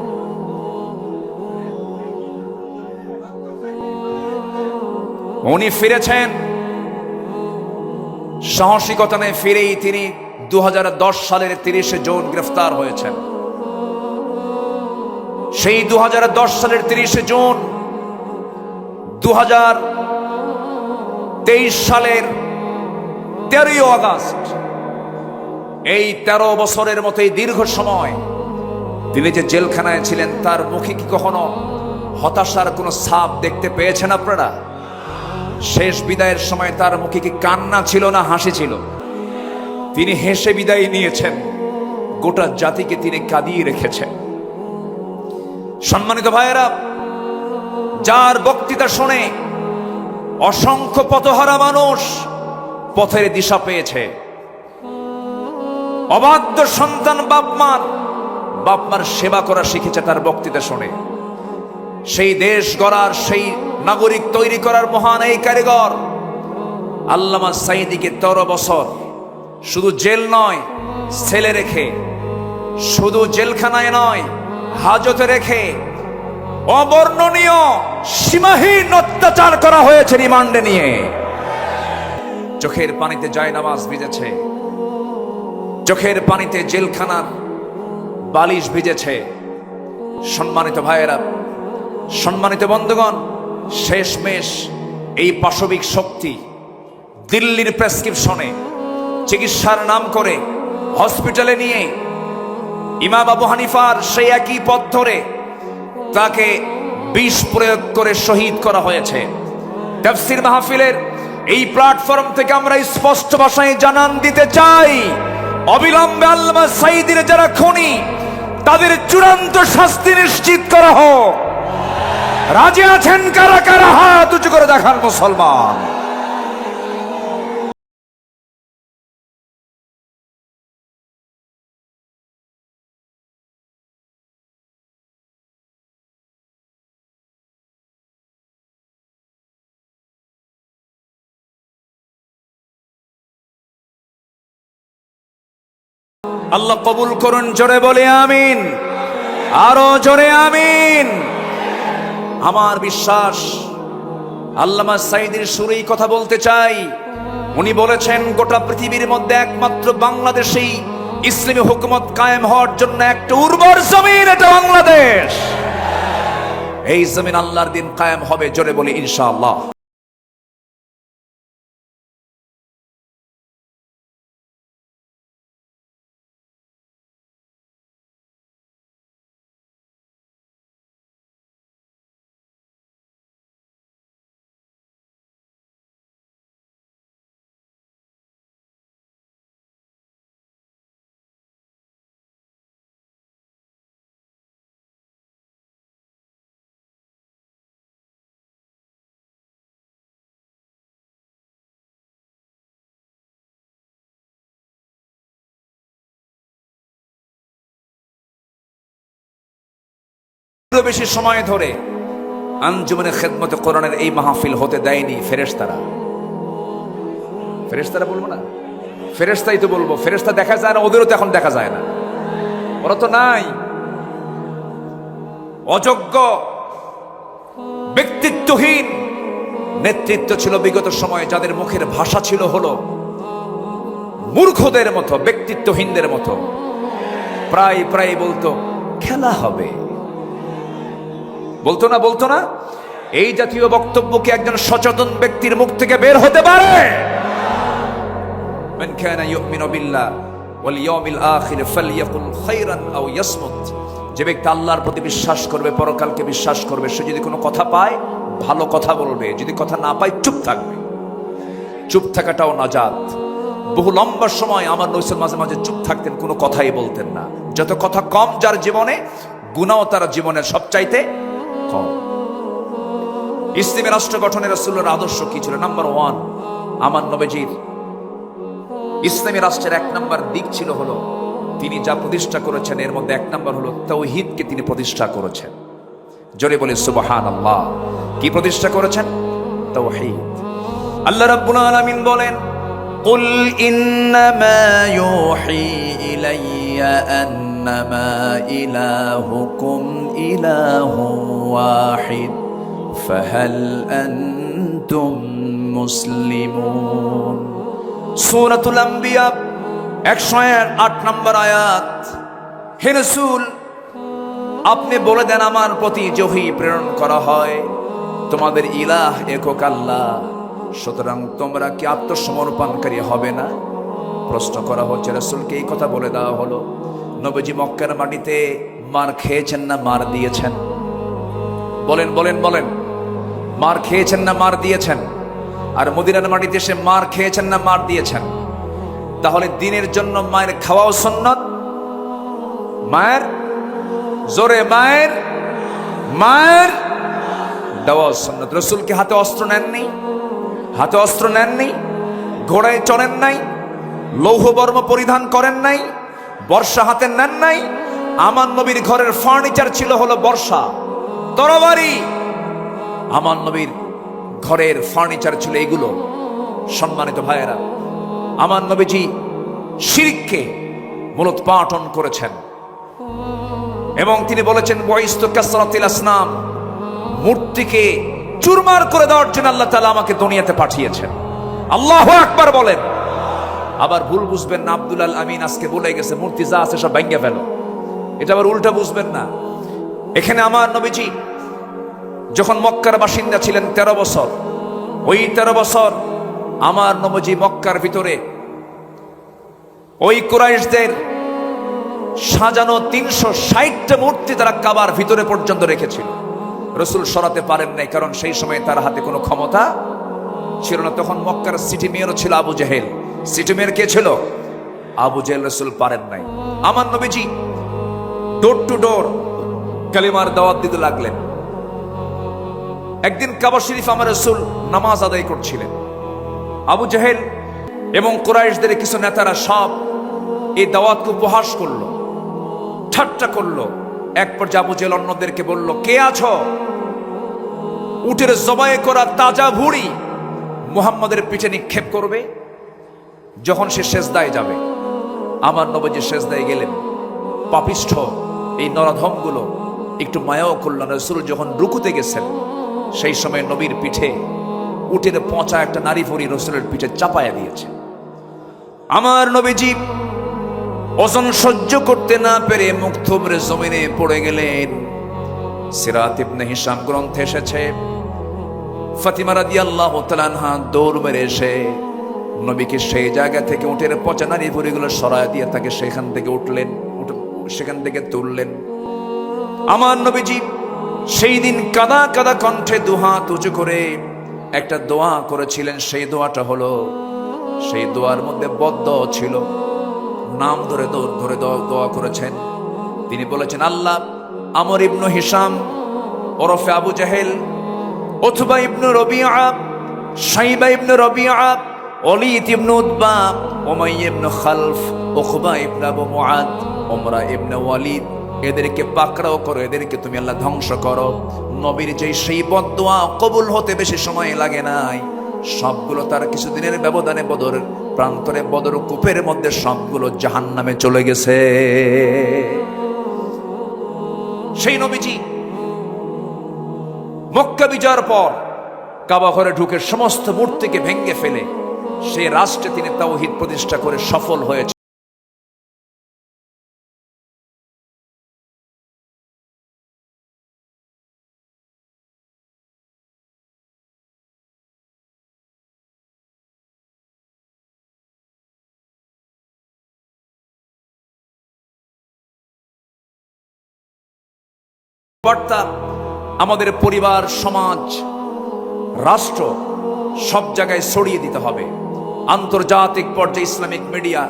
উনি ফিরেছেন সাহসিকতা নিয়ে। ফিরেই তিনি 2010 সালের 30 জুন গ্রেফতার হয়েছেন। সেই 2010 সালের 30 জুন 2023 সালের 13 আগস্ট, এই 13 বছরের মতোই দীর্ঘ সময় তিনি যে জেলখানায় ছিলেন, তার মুখে কি কখনো হতাশার কোনো ছাপ দেখতে পেয়েছেন আপনারা? শেষ বিদায়ের সময় তার মুখে কি কান্না ছিল না হাসি ছিল? তিনি হেসে বিদায় নিয়েছেন। গোটা জাতিকে তিনি কাঁদিয়ে রেখেছেন। সম্মানিত ভাইয়েরা, যার বক্তৃতা শুনে অসংখ্য পথহারা মানুষ পথের দিশা পেয়েছে। অবাধ্য সন্তান বাপমার সেবা করা শিখেছে তার বক্তৃতা শুনে। সেই দেশ গড়ার, সেই নাগরিক তৈরি করার মহান এই কারিগর আল্লামা সাইদিকে 13 বছর শুধু জেল নয়, ছেলে রেখে, শুধু জেলখানায় নয়, হাজতে রেখে অবর্ণনীয় সীমাহীন অত্যাচার করা হয়েছে রিমান্ডে নিয়ে। চোখের পানিতে জায়নামাজ ভিজেছে, চোখের পানিতে জেলখানার বালিশ ভিজেছে। সম্মানিত ভাইয়েরা, সম্মানিত বন্ধুগণ, শেষমেশ এই পাশবিক শক্তি দিল্লির প্রেসক্রিপশনে চিকিৎসার নাম করে হসপিটালে নিয়ে ইমাম আবু হানিফার সেই একই পথ ধরে তাকে বিষ প্রয়োগ করে শহীদ করা হয়েছে। তাফসীর মাহফিলের এই প্ল্যাটফর্ম থেকে আমরা স্পষ্ট ভাষায় জানান দিতে চাই, অবিলম্বে আল্লামা সাইদির যারা খুনি, তাদের চূড়ান্ত শাস্তি নিশ্চিত করা হোক। রাজি আছেন কারা কারা? হাত উঁচু করে দেখান মুসলমান। আল্লাহ কবুল করুন, জোরে বলে আমিন, আরো জোরে আমিন। আমার বিশ্বাস আল্লামা সাঈদীর সুরেই কথা বলতে চাই। উনি বলেছেন গোটা পৃথিবীর মধ্যে একমাত্র বাংলাদেশেই ইসলামী হুকুমত কায়েম হওয়ার জন্য একটা উর্বর জমিন, এটা বাংলাদেশ। এই জমিন আল্লাহর দিন কায়েম হবে, জোরে বলি ইনশাআল্লাহ। বেশি সময় ধরে আঞ্জুমানে খেদমতে কোরআনের এই মাহফিল হতে দেয়নি ফেরেশতারা। ফেরেশতারা বলবো না, ফেরেশতাই তো বলবো। ফেরেশতা দেখা যায় না, ওদেরও তো এখন দেখা যায় না, ওরা তো নাই। অযোগ্য ব্যক্তিত্বহীন নেতৃত্ব ছিল বিগত সময়ে, যাদের মুখের ভাষা ছিল হলো মূর্খদের মতো, ব্যক্তিত্বহীনদের মতো। প্রায় প্রায় বলতো খেলা হবে, বলতো না। এই জাতীয় বক্তব্যকে একজন সচেতন ব্যক্তির মুখ থেকে বের হতে পারে? মান কানা ইউমিনু বিল্লাহ ওয়াল ইয়াউমিল আখির ফালইয়াকুল খায়রান আও ইয়াসমুত। যে ব্যক্তি আল্লাহর প্রতি বিশ্বাস করবে, পরকালকে বিশ্বাস করবে, সে যদি কোনো কথা পায় ভালো কথা বলবে, যদি কথা না পায় চুপ থাকবে। চুপ থাকাটাও নাজাত। বহু লম্বা সময় আমার নবী মাঝে মাঝে চুপ থাকতেন, কোনো কথাই বলতেন না। যত কথা কম যার জীবনে, গুনাহও তার জীবনের সবচাইতে কম। ইসলামী রাষ্ট্র গঠনের রাসূলের আদর্শ কি ছিল? নাম্বার 1, আমার নবীজির ইসলামী রাষ্ট্রের 1 নম্বর দিক ছিল হলো তিনি যা প্রতিষ্ঠা করেছেন এর মধ্যে 1 নম্বর হলো তাওহীদকে তিনি প্রতিষ্ঠা করেছেন। জোরে বলি সুবহানাল্লাহ। কি প্রতিষ্ঠা করেছেন? তাওহীদ। আল্লাহ রাব্বুল আলামিন বলেন, কুল ইন্নামা ইউহি ইলাইয়া আন্নামা ইলাহুকুম ইলাহু ওয়াহিদ ফাহাল আনতুম মুসলিমুন। সূরাতুল আম্বিয়া 108 নম্বর আয়াত। হে রাসূল, আপনি বলে দেন আমার প্রতি ওহী প্রেরণ করা হয়, তোমাদের ইলাহ একক আল্লাহ, সুতরাং তোমরা কি আত্মসমর্পণকারী হবে না? প্রশ্ন করা হচ্ছে, রাসূলকে এই কথা বলে দেওয়া হলো। নবীজি মক্কার মাটিতে মার খেয়েছেন না মার দিয়েছেন? বলেন বলেন বলেন। মার খেয়েছেন না মার দিয়েছেন? আর মদিনার মাটিতে এসে মার খেয়েছেন না মার দিয়েছেন? তাহলে দিনের জন্য মায়ের খাওয়াও সুন্নাত। মায়ের জোরে মায়ের মায়ের দেওয়াও সুন্নাত। রাসূল কি হাতে অস্ত্র নেননি? হাতে অস্ত্র নেননি? ঘোড়ায় চড়েন নাই? লৌহ বর্ম পরিধান করেন নাই? বর্ষা হাতে নেন নাই? আমার নবীর ঘরের ফার্নিচার ছিল হলো বর্ষা, তরবারি। আমার নবীর ঘরের ফার্নিচার ছিল এগুলো। সম্মানিত ভাইয়েরা, আমার নবীজি শিরককে মূলোৎপাটন করেছেন এবং তিনি বলেছেন, বয়স্তু কাসরাতিল আসনাম, মূর্তিকে চুরমার করে দেওয়ার জন্য আল্লাহ তাআলা আমাকে দুনিয়াতে পাঠিয়েছেন। আল্লাহু আকবার বলেন। আবার ভুল বুঝবেন না, আব্দুল আল আমিন আজকে বলে গেছে মূর্তি যা আছে সব ভেঙে ফেলো। এটা আবার উল্টা বুঝবেন না। এখানে আমার নবীজি যখন মক্কার বাসিন্দা ছিলেন 13 বছর, ওই 13 বছর আমার নবীজি মক্কার ভিতরে ওই কুরাইশদের সাজানো 360টা মূর্তি তারা কাবার ভিতরে পর্যন্ত রেখেছিল। রাসূল সরাতে পারেন নাই, কারণ সেই সময় তার হাতে কোনো ক্ষমতা ছিল না। তখন মক্কার সিটি মেয়রও ছিল Abu Jahl. City mayor K ছিল? আবু জেহেল। রাসূল পারেন নাই। আমার নবীজি ডোর টু ডোর কালিমার দাওয়াত দিতে লাগলেন। একদিন কাবা শরীফ আমার রাসূল নামাজ আদায় করছিলেন। আবু জেহেল এবং কুরাইশদের কিছু নেতারা সব এই দাওয়াতকে উপহাস করলো, ঠাট্টা করলো। এক পর্যায়ে আবু জেহেল অন্যদেরকে বলল, কে আছো? উটের জবাই করা তাজা ভুঁড়ি মুহাম্মাদের পিঠে নিক্ষেপ করবে যখন সে সেজদায় যাবে। আমার নবীজি সেজদায় গেলেন। পাপিষ্ঠ এই নরাধমগুলো একটু মায়াও করলেন। রাসূল যখন রুকুতে গেছেন সেই সময় নবীর পিঠে উটের পচা একটা নারী ভরি রাসূলের পিঠে চাপায়া দিয়েছে। আমার নবীজি ওজন সহ্য করতে না পেরে মুখ থুবড়ে জমিনে পড়ে গেলেন। সিরাত ইবনে হিশাম গ্রন্থে এসেছে, ফাতিমা রাদিয়াল্লাহু তাআলা আনহা দৌড় মেরে এসে নবীকে সেই জায়গা থেকে উটের পচা নারী ভুঁড়িগুলো সরায় দিয়ে তাকে সেখান থেকে তুললেন। আমার নবীজি সেই দিন কাদা কাদা কণ্ঠে দুহাত উঁচু করে একটা দোয়া করেছিলেন। সেই দোয়াটা হলো, সেই দোয়ার মধ্যে বদদোয়া ছিল, নাম ধরে ধরে দোয়া করেছেন। তিনি বলেছেন, আল্লাহ আমর ইবনু হিশাম ওরফে আবু জাহেল, উতবা ইবনু রবিআ, শাইবা ইবনু রবিআ, ওলীদ ইবনু উতবা, উমাইয়া ইবনু খালফ, উকবা ইবনু আবু মুআদ, উমরা ইবনু ওয়ালিদ, এদেরকে পাকড়াও করো, এদেরকে তুমি আল্লাহ ধ্বংস করো। নবীর যে সেই বদদোয়া কবুল হতে বেশি সময় লাগে নাই, সবগুলো তার কিছুদিনের ব্যবধানে বদর প্রান্তরে, বদর কূপের মধ্যে সবগুলো জাহান্নামে চলে গেছে। সেই নবীজি মক্কা বিজয়ের পর কাবা ঘরে ঢুকে সমস্ত মূর্তিকে ভেঙ্গে ফেলে সেই রাষ্ট্রে তিনি তাওহীদ প্রতিষ্ঠা করে সফল হয়েছে। বার্তা আমাদের পরিবার, সমাজ, রাষ্ট্র সব জায়গায় ছড়িয়ে দিতে হবে। আন্তর্জাতিক পর্যায়ে ইসলামিক মিডিয়া,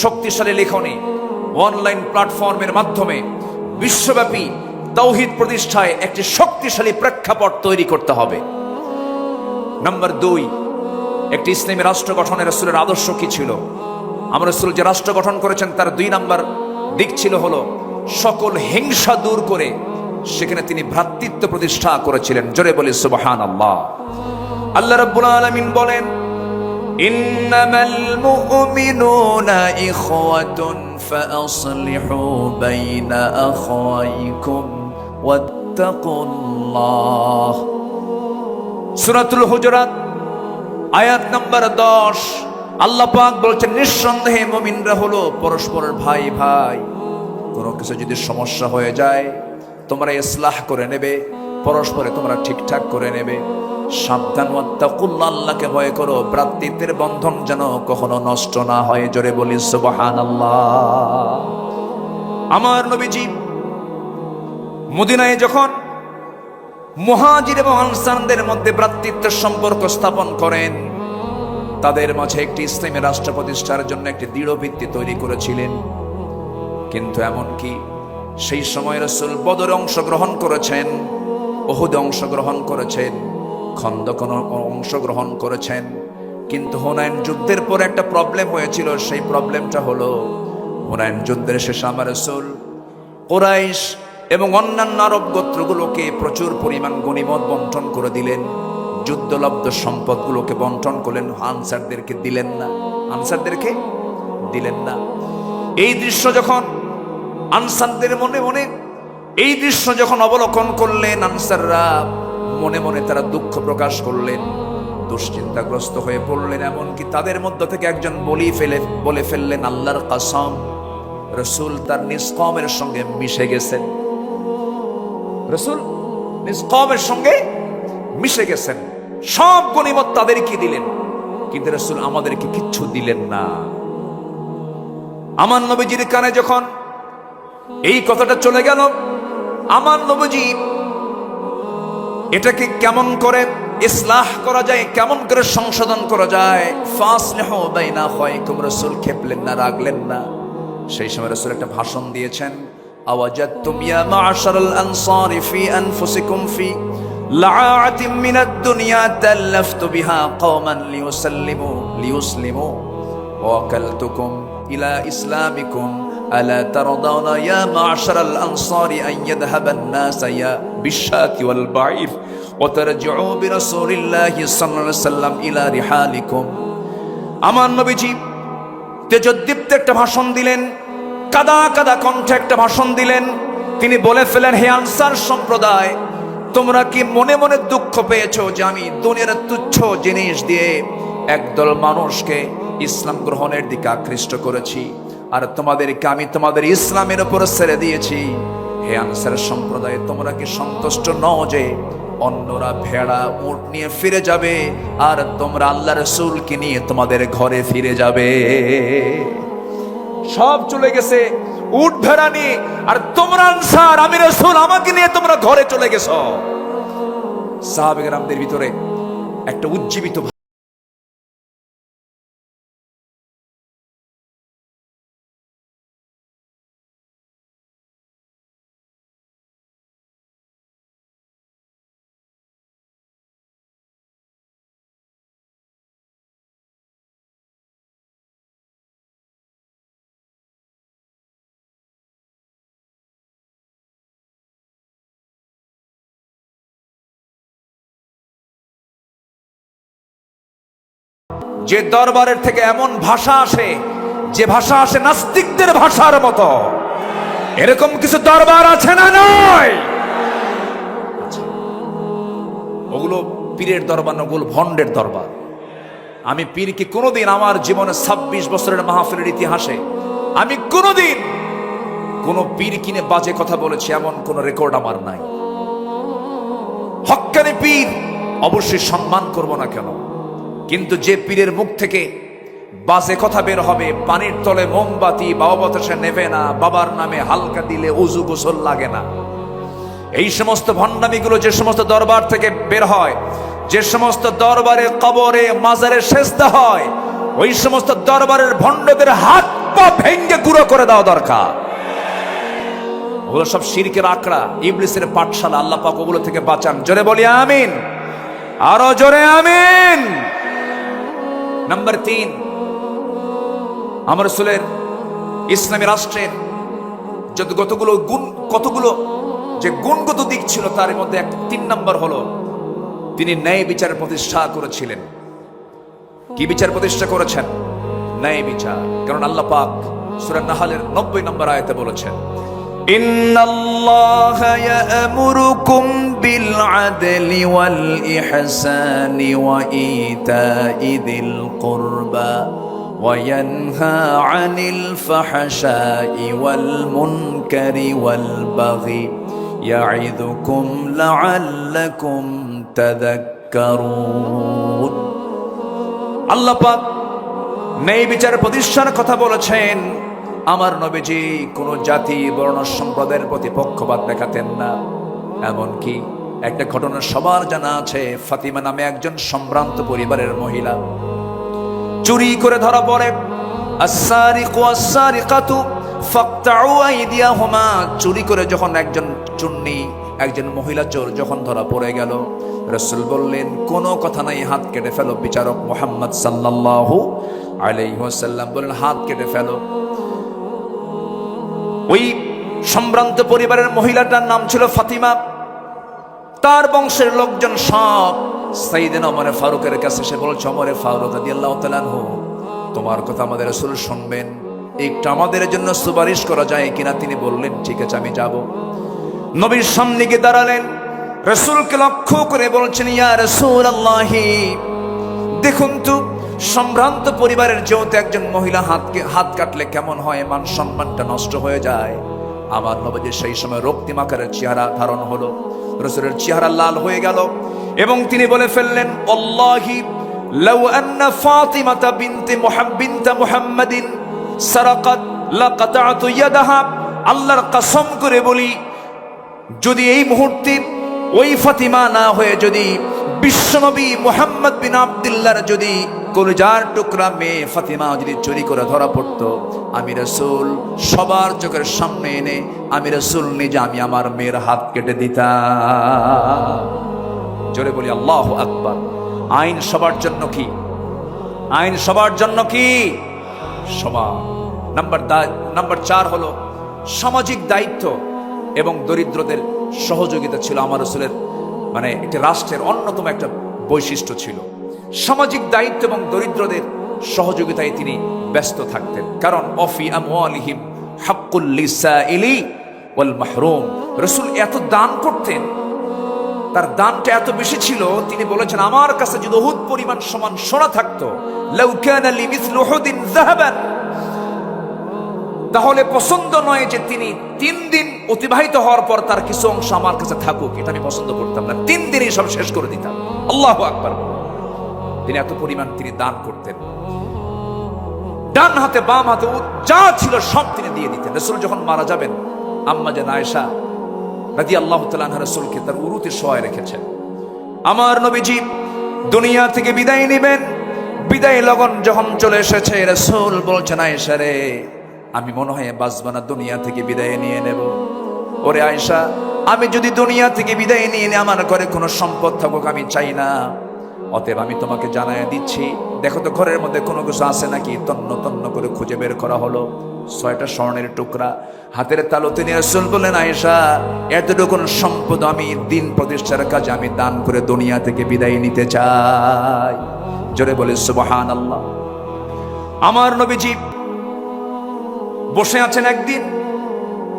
শক্তিশালী লেখনী, অনলাইন প্ল্যাটফর্মের মাধ্যমে বিশ্বব্যাপী তাওহীদ প্রতিষ্ঠায় একটি শক্তিশালী প্রেক্ষাপট তৈরি করতে হবে। নাম্বার 2, একটি ইসলামী রাষ্ট্র গঠনের রাসূলের আদর্শ কি ছিল? আমার রাসূল যে রাষ্ট্র গঠন করেছেন তার 2 নাম্বার দিক ছিল হলো সকল হিংসা দূর করে সেখানে তিনি ভ্রাতৃত্ব প্রতিষ্ঠা করেছিলেন। জোরে বলি সুবহানাল্লাহ। আল্লাহ রাব্বুল আলামিন বলেন, ইন্নামাল মুমিনুনা ইখওয়াতুন ফাআসলিহু বাইনা আখাওয়াইকুম ওয়াত্তাকুল্লাহ। সূরাতুল হুজুরাত আয়াত নাম্বার 10। আল্লাহ পাক বলছেন, নিঃসন্দেহে মুমিনরা হলো পরস্পরের ভাই ভাই। কোনো কিছু যদি সমস্যা হয়ে যায় তোমরা ইসলাহ করে নেবে, পরস্পরে তোমরা ঠিকঠাক করে নেবে। সাবধান, ওয়াত্তাকুল্লাহ, আল্লাহকে ভয় করো, ভ্রাতৃত্বের বন্ধন যেন কখনো নষ্ট না হয়। জোরে বলি সুবহানাল্লাহ। আমার নবীজি মদিনায় যখন মুহাজির এবং আনসারদের মধ্যে ভ্রাতৃত্বের সম্পর্ক স্থাপন করেন, তাদের মাঝে একটি ইসলামী রাষ্ট্র প্রতিষ্ঠার জন্য একটি দৃঢ় ভিত্তি তৈরি করেছিলেন। কিন্তু এমনকি সেই সময় রাসূল বদরে অংশগ্রহণ করেছেন, উহুদে অংশগ্রহণ করেছেন, খন্দকে অংশগ্রহণ করেছেন। কিন্তু হুনাইন যুদ্ধের পর একটা প্রবলেম হয়েছিল। সেই প্রবলেমটা হলো, হুনাইন যুদ্ধের শেষে আমার রাসূল কুরাইশ এবং অন্যান্য আরব গোত্রগুলোকে প্রচুর পরিমাণ গনিমত বন্টন করে দিলেন। যুদ্ধলব্ধ সম্পদগুলোকে বন্টন করলেন, আনসারদেরকে দিলেন না। এই দৃশ্য যখন আনসারদের মনে মনে এই দৃশ্য যখন অবলোকন করলেন, আনসাররা মনে মনে তারা দুঃখ প্রকাশ করলেন, দুশ্চিন্তাগ্রস্ত হয়ে পড়লেন। এমনকি তাদের মধ্য থেকে একজন বলে ফেললেন, আল্লাহর কসম, রাসূল তার নিজ কওমের সঙ্গে মিশে গেছেন। রাসূল নিজ কওমের সঙ্গে মিশে গেছেন। সব গনিমত তাদেরকে দিলেন, কিন্তু রাসূল আমাদেরকে কিচ্ছু দিলেন না। আমার নবীজির কানে যখন এই কথাটা চলে গেল, আমার নবীজি এটাকে কেমন করে ইসলাহ করা যায়, কেমন করে সংশোধন করা যায়, ফাসলিহু বাইনা আখাওয়াইকুম, রাসূল খেপলেন না, রাগলেন না। সেই সময় রাসূল একটা ভাষণ দিয়েছেন, আওয়াজাতুম ইয়া মা'শারাল আনসারি ফি আনফুসিকুম ফি লাআতিম মিনাদ দুনিয়া তাল্লাফতু বিহা কওমান লিয়ুসলিমু ওয়াকালতুকুম ইলা ইসলামিকুম আলা তারদাউনা ইয়া মা'শারাল আনসারি আন ইয়াযহাবান নাস ইয়া বিশাতি ওয়াল বাঈর ওয়া তারজিউ বিরাসূলিল্লাহি সাল্লাল্লাহু আলাইহি ওয়াসাল্লাম ইলা রিহালিকুম। আমার নবীজি তেজোদ্দীপ্ত একটা ভাষণ দিলেন, কাদা কাদা কণ্ঠে একটা ভাষণ দিলেন। তিনি বলে ফেলেন, হে আনসার সম্প্রদায়, তোমরা কি মনে মনে দুঃখ দুঃখ পেয়েছো যে আমি দুনিয়ার তুচ্ছ জিনিস দিয়ে একদল মানুষকে ইসলাম গ্রহণের দিকে আকৃষ্ট করেছি, আর তোমাদেরকে আমি তোমাদের ইসলামের উপর ছেড়ে দিয়েছি। হে আনসার সম্প্রদায়, তোমরা কি সন্তুষ্ট নও যে অন্যরা ভেড়া উট নিয়ে ফিরে যাবে আর তোমরা আল্লাহ রাসূলকে নিয়ে তোমাদের ঘরে ফিরে যাবে? সব চলে গেছে উট ভেড়া নিয়ে, আর তোমরা আনসার আমি রাসূল আমাকে নিয়ে তোমরা ঘরে চলে গেছো। সাহাবে কেরামদের ভিতরে একটা উজ্জীবিত যে দরবারের থেকে এমন ভাষা আসে যে ভাষা আসে নাস্তিকদের ভাষার মতো, এরকম কিছু দরবার আছে না? নয়, ওগুলো পীরের দরবার না, ওগুলো ভণ্ডের দরবার। আমি পীরকে কোনোদিন আমার জীবনে 26 বছরের মাহফিলের ইতিহাসে আমি কোনোদিন কোনো পীর কিনে বাজে কথা বলেছি এমন কোন রেকর্ড আমার নাই। হক্কানি পীর অবশ্যই সম্মান করব না কেন, কিন্তু যে পীরের মুখ থেকে বাজে কথা বের হবে, পানির তলে মোমবাতি বাবা বাতাসে নেবে না, বাবার নামে হালকা দিলে উজু গোসল লাগে না, এই সমস্ত ভণ্ডামিগুলো যে সমস্ত দরবার থেকে বের হয়, যে সমস্ত দরবারে কবরে মাজারে সেজদা হয়, ওই সমস্ত দরবারের ভণ্ডদের হাত পা ভেঙ্গে গুঁড়ো করে দেওয়া দরকার। ওগুলো সব শিরকের আকড়া, ইবলিসের পাঠশালা। আল্লাহ পাক ওগুলো থেকে বাঁচান। জোরে বলি আমিন, আরো জোরে আমিন। নাম্বার 3, আমার রাসূলের ইসলামী রাষ্ট্রের কতগুলো যে গুণগত দিক ছিল, তার মধ্যে 3 নম্বর হলো তিনি ন্যায় বিচার প্রতিষ্ঠা করেছিলেন। কি বিচার প্রতিষ্ঠা করেছেন? ন্যায় বিচার। কারণ আল্লাহ পাক সূরা নাহলের 90 নম্বর আয়াতে বলেছেন, ইন্নাল্লাহা ইয়া'মুরুকুম বিল আদলি ওয়াল ইহসানি ওয়া ইতা'i যিল কুরবা ওয়া ইয়ানহা আনিল ফাহশাই ওয়াল মুনকারি ওয়াল বাগি ইয়া'iদুকুম লা'আল্লাকুম তাযাক্কারুন। আল্লাহ পাক ন্যায় বিচার প্রতিষ্ঠার কথা বলেছেন। আমার নবীজি কোন জাতি বর্ণ সম্প্রদায়ের প্রতি পক্ষপাত দেখাতেন না। এমনকি একটা ঘটনা সবার জানা আছে, ফাতিমা নামে একজন সম্ভ্রান্ত পরিবারের মহিলা চুরি করে ধরা পড়ে। আস-সারিকু ওয়াস-সারিকাতু ফাকতাউ আইদিয়াহুমা। চুরি করে যখন একজন মহিলা চোর যখন ধরা পড়ে গেল, রাসূল বললেন কোনো কথা নাই, হাত কেটে ফেলো। বিচারক মুহাম্মদ সাল্লাল্লাহু আলাইহি ওয়াসাল্লাম বললেন হাত কেটে ফেলো। ওই সম্ভ্রান্ত পরিবারের মহিলাটার নাম ছিল ফাতিমা। তার বংশের লোকজন সব সাইয়েদনা ওমর ফারুকের কাছে এসে বলছে, ওমর ফারুক রাদিয়াল্লাহু তাআলা আনহু, তোমার কথা আমাদের রাসূল শুনবেন, একটু আমাদের জন্য সুপারিশ করা যায় কিনা? তিনি বললেন ঠিক আছে, আমি যাব। নবীর সামনে গিয়ে দাঁড়ালেন, রাসূলকে লক্ষ্য করে বলছেন, ইয়া রাসূলুল্লাহ, দেখুন তো সম্ভ্রান্ত পরিবারের যেহেতু একজন মহিলা হাত কাটলে কেমন হয়, মান সম্মানটা নষ্ট হয়ে যায়। আমার নবীর সেই সময় রক্তিম আকারের চেহারা ধারণ হলো, রাসূলের চেহারা লাল হয়ে গেল এবং তিনি বলে ফেললেন, আল্লাহি লাউ আন্না ফাতিমাতা বিনতে মুহাম্মাদিন সারাকাত লাকাতাতু ইয়াদাহা। আল্লাহর কসম করে বলি, যদি এই মুহূর্তে ওই ফাতিমা না হয়ে যদি বিশ্বনবী মুহাম্মদ বিন আব্দুল্লাহর যদি কলিজার টুকরা মেয়ে ফাতিমা যদি চুরি করে ধরা পড়তো, আমি রাসূল সবার চোখের সামনে এনে আমি রাসূল নিজে আমি আমার মেয়ের হাত কেটে দিতাম। জোরে বলি আল্লাহু আকবার। আইন সবার জন্য কি? আইন সবার জন্য কি? সমান। নাম্বার 4 হলো সামাজিক দায়িত্ব এবং দরিদ্রদের সহযোগিতা ছিল আমার রাসূলের একটি রাষ্ট্রের অন্যতম একটা বৈশিষ্ট্য ছিল। সামাজিক দায়িত্ব এবং দরিদ্রদের সহযোগিতায় তিনি ব্যস্ত থাকতেন। কারণ অফি আমওয়ালিহিম হাক্কুল লিসাইলি ওয়াল মাহরুম। রাসূল এত দান করতেন তার দানটা এত বেশি ছিল, তিনি বলেছেন আমার কাছে যদি উহুদ পরিমাণ সমান সোনা থাকতো, লাউ কানা লি মিসলু উহুদিন যাহাবান, তাহলে পছন্দ নয় যে তিনি 3 দিন অতিবাহিত হওয়ার পর তার কিছু অংশ আমার কাছে থাকুক, এটা আমি পছন্দ করতাম না, 3 দিনই সব শেষ করে দিতাম। আল্লাহু আকবার। তিনি এত পরিমাণ তিনি দান করতেন, ডান হাতে বাম হাতে যা ছিল সব তিনি দিয়ে দিতেন। রাসূল যখন মারা যাবেন, আম্মা জান আয়েশা রাদিয়াল্লাহু তাআলা আনহা রাসূলকে তার উরুতে শোয়ায় রেখেছেন। আমার নবীজি দুনিয়া থেকে বিদায় নেবেন, বিদায় লগন যখন চলে এসেছে, রাসূল বলছেন আয়েশা রে, আমি মনে হয় বাঁচবো না, দুনিয়া থেকে বিদায় নিয়ে নেব। ওরে আয়েশা, আমি যদি দুনিয়া থেকে বিদায় নিয়ে নিই, আমার ঘরে কোনো সম্পদ থাকুক আমি চাই না, অতএব আমি তোমাকে জানায় দিচ্ছি, দেখো তো ঘরের মধ্যে কোনো কিছু আছে নাকি। তন্ন তন্ন করে খুঁজে বের করা হলো 6টা স্বর্ণের টুকরা, হাতের তালুতে নিয়ে রাসূল বললেন আয়েশা, এতটুকু সম্পদ আমি দিন প্রতিষ্ঠার কাজে আমি দান করে দুনিয়া থেকে বিদায় নিতে চাই। জোরে বলে সুবহানাল্লাহ। আমার নবীজি বসে আছেন, একদিন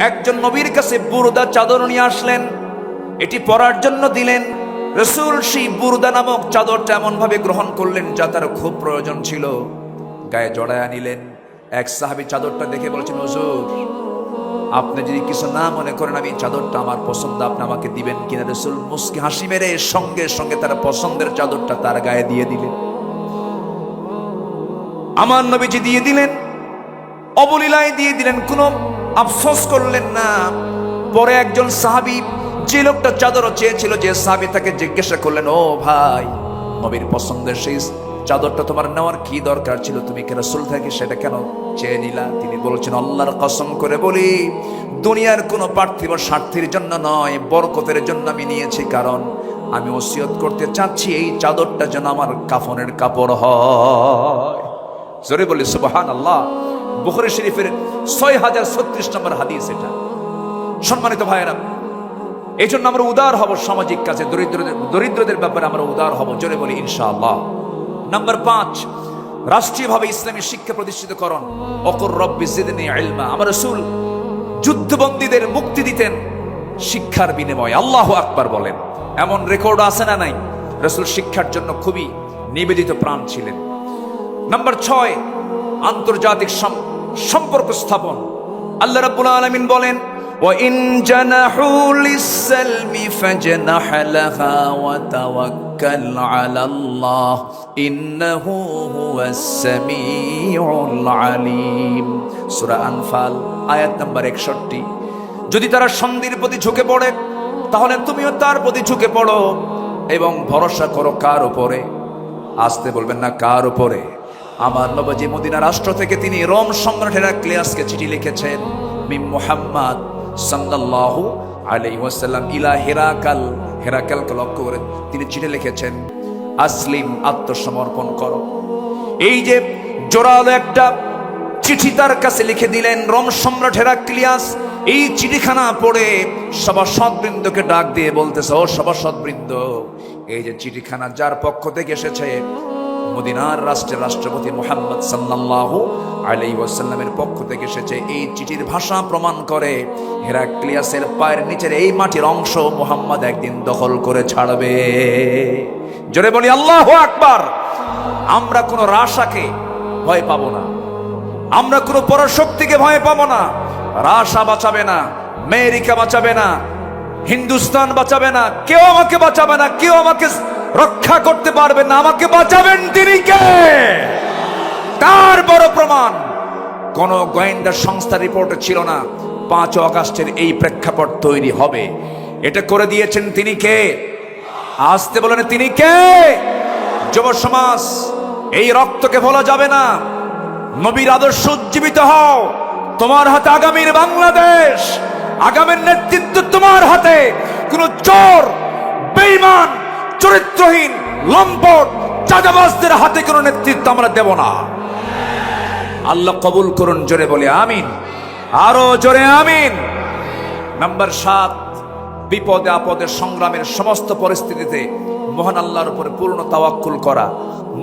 একজন নবীর কাছে বুরদা চাদর নিয়ে আসলেন, এটি পরার জন্য দিলেন। রাসূল সেই বুরদা নামক চাদরটা এমন ভাবে গ্রহণ করলেন যা তার খুব প্রয়োজন ছিল, গায়ে জড়ায়া নিলেন। এক সাহাবী চাদরটা দেখে বলছেন, হুজুর আপনি যদি কিছু না মনে করেন, আমি চাদরটা আমার পছন্দ, আপনি আমাকে দিবেন কিনা। রাসূল মুস্কি হাসি মেরে সঙ্গে সঙ্গে তার পছন্দের চাদরটা তার গায়ে দিয়ে দিলেন। আমার নবীজি দিয়ে দিলেন, অবলীলায় দিয়ে দিলেন, কোনো আফসোস করলেন না। পরে একজন সাহাবী, যে লোকটা চাদর চেয়েছিল, যে সাহাবী তাকে জিজ্ঞাসা করলেন, ও ভাই, নবীর পছন্দের সেই চাদরটা তোমার নেওয়ার কি দরকার ছিল, তুমি কি রাসূল থেকে সেটা কেন চেয়ে নিলা? তিনি বলছেন, আল্লাহর কসম করে বলি, দুনিয়ার কোনো পার্থিব স্বার্থের জন্য নয়, বরকতের জন্য আমি নিয়েছি। কারণ আমি ওসিয়ত করতে চাচ্ছি এই চাদরটা যেন আমার কাফনের কাপড় হয়। জোরে বলি সুবহানাল্লাহ। বুখারী শরীফের 6036 নম্বর হাদিস এটা। সম্মানিত ভাইয়েরা, এই জন্য আমরা উদার হব সামাজিক কাজে, দরিদ্রদের ব্যাপারে আমরা উদার হব। জোরে বলি ইনশাআল্লাহ। নাম্বার 5, রাষ্ট্রীয়ভাবে ইসলামী শিক্ষা প্রতিষ্ঠিত করণ। ওকুর রব্বি জিদনি ইলমা। আমার রাসূল যুদ্ধবন্দীদের মুক্তি দিতেন শিক্ষার বিনিময়ে। আল্লাহু আকবার বলেন। এমন রেকর্ড আছে না নাই? রাসূল শিক্ষার জন্য খুবই নিবেদিত প্রাণ ছিলেন। নাম্বার 6, আন্তর্জাতিক সম্পর্ক স্থাপন। আল্লাহ রাব্বুল আলামিন বলেন, وَإِن جَنَحُوا لِلسَّلْمِ فَاجْنَحْ لَهَا وَتَوَكَّلْ عَلَى اللَّهِ إِنَّهُ هُوَ السَّمِيعُ الْعَلِيمُ। সূরা আনফাল আয়াত নাম্বার 61। যদি তারা সন্ধির প্রতি ঝুঁকে পড়ে, তাহলে তুমিও তার প্রতি ঝুঁকে পড়ো এবং ভরসা করো কার উপরে? আসতে বলবেন না, কার উপরে? আমার নবী মদিনা রাষ্ট্র থেকে তিনি রোম সম্রাট হেরাক্লিয়াসকে চিঠি লিখেছেন, মিম মুহাম্মদ সাল্লাল্লাহু আলাইহি ওয়াসাল্লাম ইলা হেরাকাল। হেরাকালকে লক্ষ্য করে তিনি চিঠি লিখেছেন, আসলিম, আত্মসমর্পণ করো। এই যে জোরালো একটা চিঠি তার কাছে লিখে দিলেন রোম সম্রাট হেরাক্লিয়াস। এই চিঠিখানা পড়ে সভাসদবৃন্দকে ডাক দিয়ে বলতেছে, ও সভাসদবৃন্দ, এই যে চিঠিখানা যার পক্ষ থেকে এসেছে, মদিনার রাষ্ট্রের রাষ্ট্রপতি মুহাম্মদ সাল্লাল্লাহু আলাইহি ওয়াসাল্লামের পক্ষ থেকে এসেছে। এই চিঠির ভাষা প্রমাণ করে হেরাক্লিয়াসের পায়ের নিচের এই মাটির অংশ মুহাম্মদ একদিন দখল করে ছাড়বে। জোরে বলি আল্লাহু আকবার। আমরা কোনো রাশাকে ভয় পাবো না, আমরা কোনো পরশক্তিকে ভয় পাবো না। রাশা বাঁচাবে না, আমেরিকা বাঁচাবে না, হিন্দুস্তান বাঁচাবে না, কেউ আমাকে বাঁচাবে না, কেউ আমাকে রক্ষা করতে পারবে না। আমাকে বাঁচাবেন তিনি কে? তার বড় প্রমাণ কোন গোয়েন্দা সংস্থার রিপোর্টে ছিল না 5 আগস্টের এই প্রেক্ষাপট তৈরি হবে। এটা করে দিয়েছেন তিনি কে? আসতে বলেন, তিনি কে? যুব সমাজ, এই রক্তকে ভোলা যাবে না। নবীর আদর্শ উজ্জীবিত হও। তোমার হাতে আগামীর বাংলাদেশ, আগামীর নেতৃত্ব তোমার হাতে। কোন চোর, বেঈমান, চরিত্রহীন, লম্পট, চাঁদাবাজদের হাতে কোনো নেতৃত্ব আমরা দেব না। আল্লাহ কবুল করুন। জোরে বলে আমিন, আরো জোরে আমিন। নাম্বার 7, বিপদে আপদে সংগ্রামের সমস্ত পরিস্থিতিতে মহান আল্লাহর উপরে পূর্ণ তাওয়াক্কুল করা,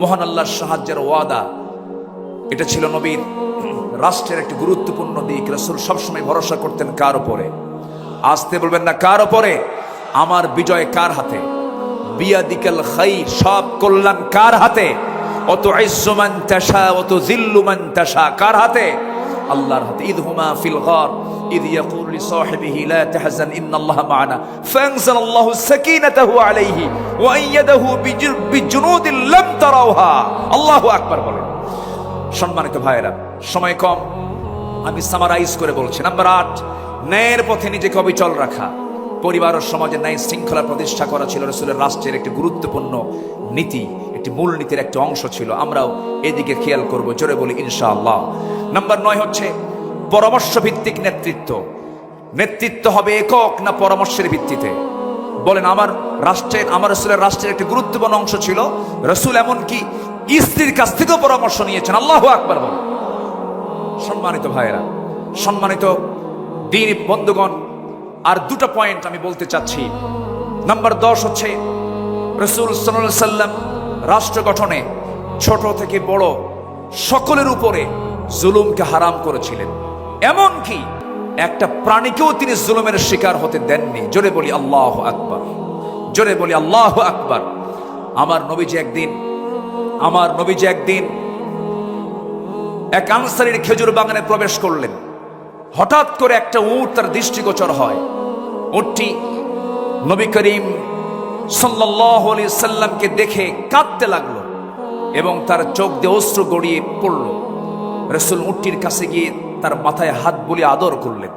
মহান আল্লাহর সাহায্যের ওয়াদা, এটা ছিল নবীর রাষ্ট্রের একটি গুরুত্বপূর্ণ দিক। রাসূল সবসময় ভরসা করতেন কার উপরে? আসতে বলবেন না, কার উপরে? আমার বিজয় কার হাতে? বিয়াদিকাল খাইর, সব কল্যাণ কার হাতে? অত ইজ্জু মান তাশা অত যিল্লু মান তাশা, কার হাতে? আল্লাহর হাতে। ইদহুমা ফিল গার ইদ ইয়াকুলু লিসাহিবিহি লা তাহজান ইন্নাল্লাহা মা'ানা ফাআনজালাল্লাহু সাকিনাতাহু আলাইহি ওয়া আইয়াদাহু বিজুনুদিন লাম তারাওহা। আল্লাহু আকবার বলেন। সম্মানিত ভাইয়েরা, সময় কম, আমি সামারাইজ করে বলছি। নাম্বার 8, ন্যায়ের পথে নিজেকে অবিচল রাখা। পরিবার ও সমাজে ন্যায় শৃঙ্খলা প্রতিষ্ঠা করা ছিল রাসূলের রাষ্ট্রের একটি গুরুত্বপূর্ণ নীতি, একটি মূলনীতির একটা অংশ ছিল। আমরাও এদিকে খেয়াল করব, জোরে বলি ইনশাআল্লাহ। নাম্বার 9 হচ্ছে পরামর্শ ভিত্তিক নেতৃত্ব। নেতৃত্ব হবে একক না পরামর্শের ভিত্তিতে? বলেন, আমার রাসূলের রাষ্ট্রের একটি গুরুত্বপূর্ণ অংশ ছিল, রাসূল এমনকি স্ত্রীর কাছ থেকেও পরামর্শ নিয়েছেন। আল্লাহু আকবার বলেন। সম্মানিত ভাইয়েরা, সম্মানিত দ্বীনি বন্ধুগণ, আর দুটো পয়েন্ট আমি বলতে চাচ্ছি। নাম্বার 10 হচ্ছে রাসূল সাল্লাল্লাহু আলাইহি সাল্লাম রাষ্ট্র গঠনে ছোট থেকে বড় সকলের উপরে জুলুমকে হারাম করেছিলেন। এমনকি একটা প্রাণীকেও তিনি জুলুমের শিকার হতে দেননি। জোরে বলি আল্লাহু আকবার, জোরে বলি আল্লাহু আকবার। আমার নবীজি একদিন এক আনসারীর খেজুর বাগানে প্রবেশ করলেন। হঠাৎ করে একটা উট তার দৃষ্টিগোচর হয়। উটটি নবী করিম সাল্লাল্লাহু আলাইহি সাল্লামকে দেখে কাঁদতে লাগলো এবং তার চোখ দিয়ে অশ্রু গড়িয়ে পড়ল। রাসূল উটটির কাছে গিয়ে তার মাথায় হাত বুলিয়ে আদর করলেন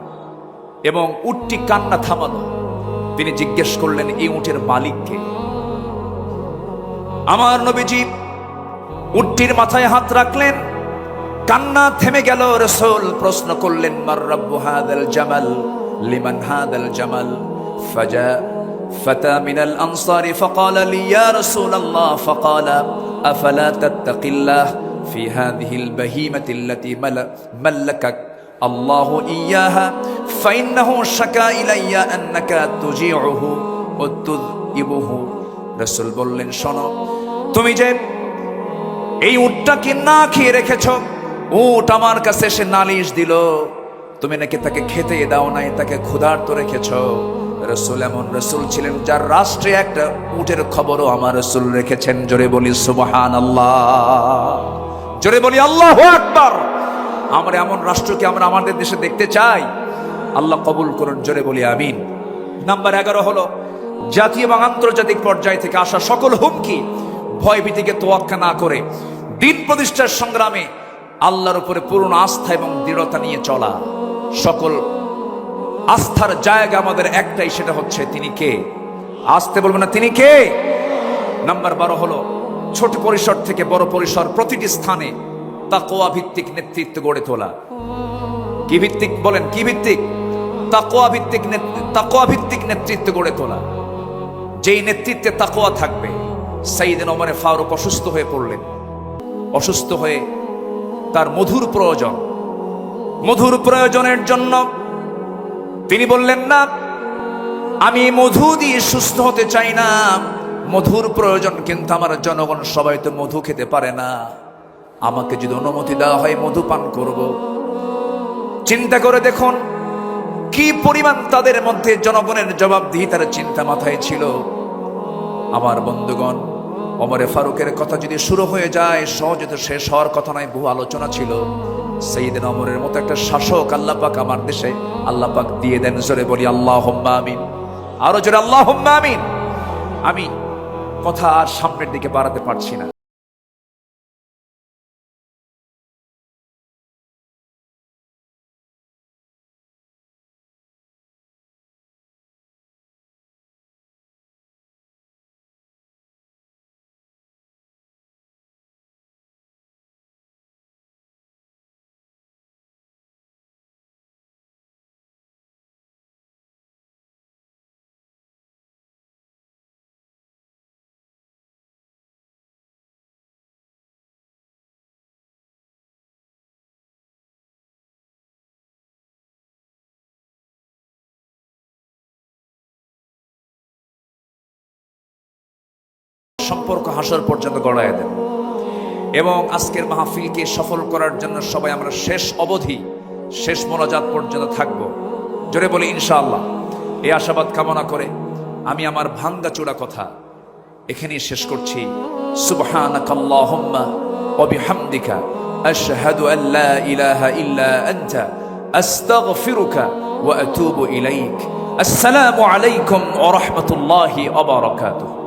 এবং উটটি কান্না থামালো। তিনি জিজ্ঞেস করলেন, এই উটের মালিক কে? আমার নবীজি উটটির মাথায় হাত রাখলেন, কান্না থেমে গেল। রাসূল প্রশ্ন করলেন, মার রাব্বু হাদাল জামাল, লিমান হাদাল জামাল? ফাজা ফাতা মিনাল আনসারি ফাকালা লি ইয়া রাসূলাল্লাহ, ফাকালা আফালা তাত্তাকিল্লাহ ফি হাযিহিল বাহিমাতি আল্লাতী মাল্লাকাক আল্লাহু ইয়াহা ফাইন্নাহু শাকা ইলাইয়া আন্নাকা তুজিউহু ওয়া তুযিবুহু। রাসূল বললেন, শোনো, তুমি যে এই উটটাকে না খেয়ে রেখেছো, উট আমার কাছে এসে নালিশ দিল, তুমি নাকি তাকে খেতে দাও নাই, তাকে ক্ষুধার্ত রেখেছো। রাসূল এমন রাসূল ছিলেন যার রাষ্ট্রে একটা উটের খবরও আমার রাসূল রেখেছেন। জোরে বলি সুবহানাল্লাহ, জোরে বলি আল্লাহু আকবার। আমরা এমন রাষ্ট্রকে আমরা আমাদের দেশে দেখতে চাই। আল্লাহ কবুল করুন, জোরে বলি আমিন। নাম্বার 11 হলো জাতীয় এবং আন্তর্জাতিক পর্যায় থেকে আসা সকল হুমকি ভয়ভীতিকে তোয়াক্কা না করে দিন প্রতিষ্ঠার সংগ্রামে আল্লাহর উপরে পূর্ণ আস্থা এবং দৃঢ়তা নিয়ে চলা। সকল আস্থার জায়গা আমাদের একটাই, সেটা হচ্ছে তিনি কে? আসতে বলবেন না, তিনি কে? নাম্বার 12 হলো ছোট পরিসর থেকে বড় পরিসর প্রতিটি স্থানে তাকওয়া ভিত্তিক নেতৃত্ব গড়ে তোলা। কি ভিত্তিক? বলেন, কি ভিত্তিক? তাকওয়া ভিত্তিক নেতৃত্ব গড়ে তোলা। যেই নেতৃত্বে তাকওয়া থাকবে। সাইয়েদনা ওমর ফারুক অসুস্থ হয়ে পড়লেন। অসুস্থ হয়ে তার মধুর প্রয়োজনের জন্য তিনি বললেন, না, আমি মধু দিয়ে সুস্থ হতে চাই না, মধুর প্রয়োজন, কিন্তু আমার জনগণ সবাই তো মধু খেতে পারে না, আমাকে যদি অনুমতি দেওয়া হয় মধু পান করব। চিন্তা করে দেখুন কি পরিমাণ তাদের মধ্যে জনগণের জবাবদিহিতার চিন্তা মাথায় ছিল। আমার বন্ধুগণ, ওমর ফারুকের কথা যদি শুরু হয়ে যায় সহজে তো শেষ হওয়ার কথা নয়, বহু আলোচনা ছিল। সাইয়েদনা ওমরের মতো একটা শাসক আল্লাহ পাক আমার দেশে আল্লাহ পাক দিয়ে দেন। জোরে বলি আল্লাহুম্মা আমিন, আরো জোরে আল্লাহুম্মা আমিন। আমি কথা আর সামনের দিকে বাড়াতে পারছি না। সম্পর্ক হাসর পর্যন্ত গড়ায় দেন এবং আজকের মাহফিলকে সফল করার জন্য সবাই আমরা শেষ অবধি, শেষ মোনাজাত পর্যন্ত থাকবো। জোরে বলি ইনশাআল্লাহ। এই আশাবাদ কামনা করে আমি আমার ভাঙ্গা চূড়া কথা এখানেই শেষ করছি। সুবহানাকাল্লাহুম্মা ওয়া বিহামদিকা আশহাদু আল লা ইলাহা ইল্লা আনতা আস্তাগফিরুকা ওয়া আতুবু ইলাইক। আসসালামু আলাইকুম ওয়া রাহমাতুল্লাহি ওয়া বারাকাতুহু।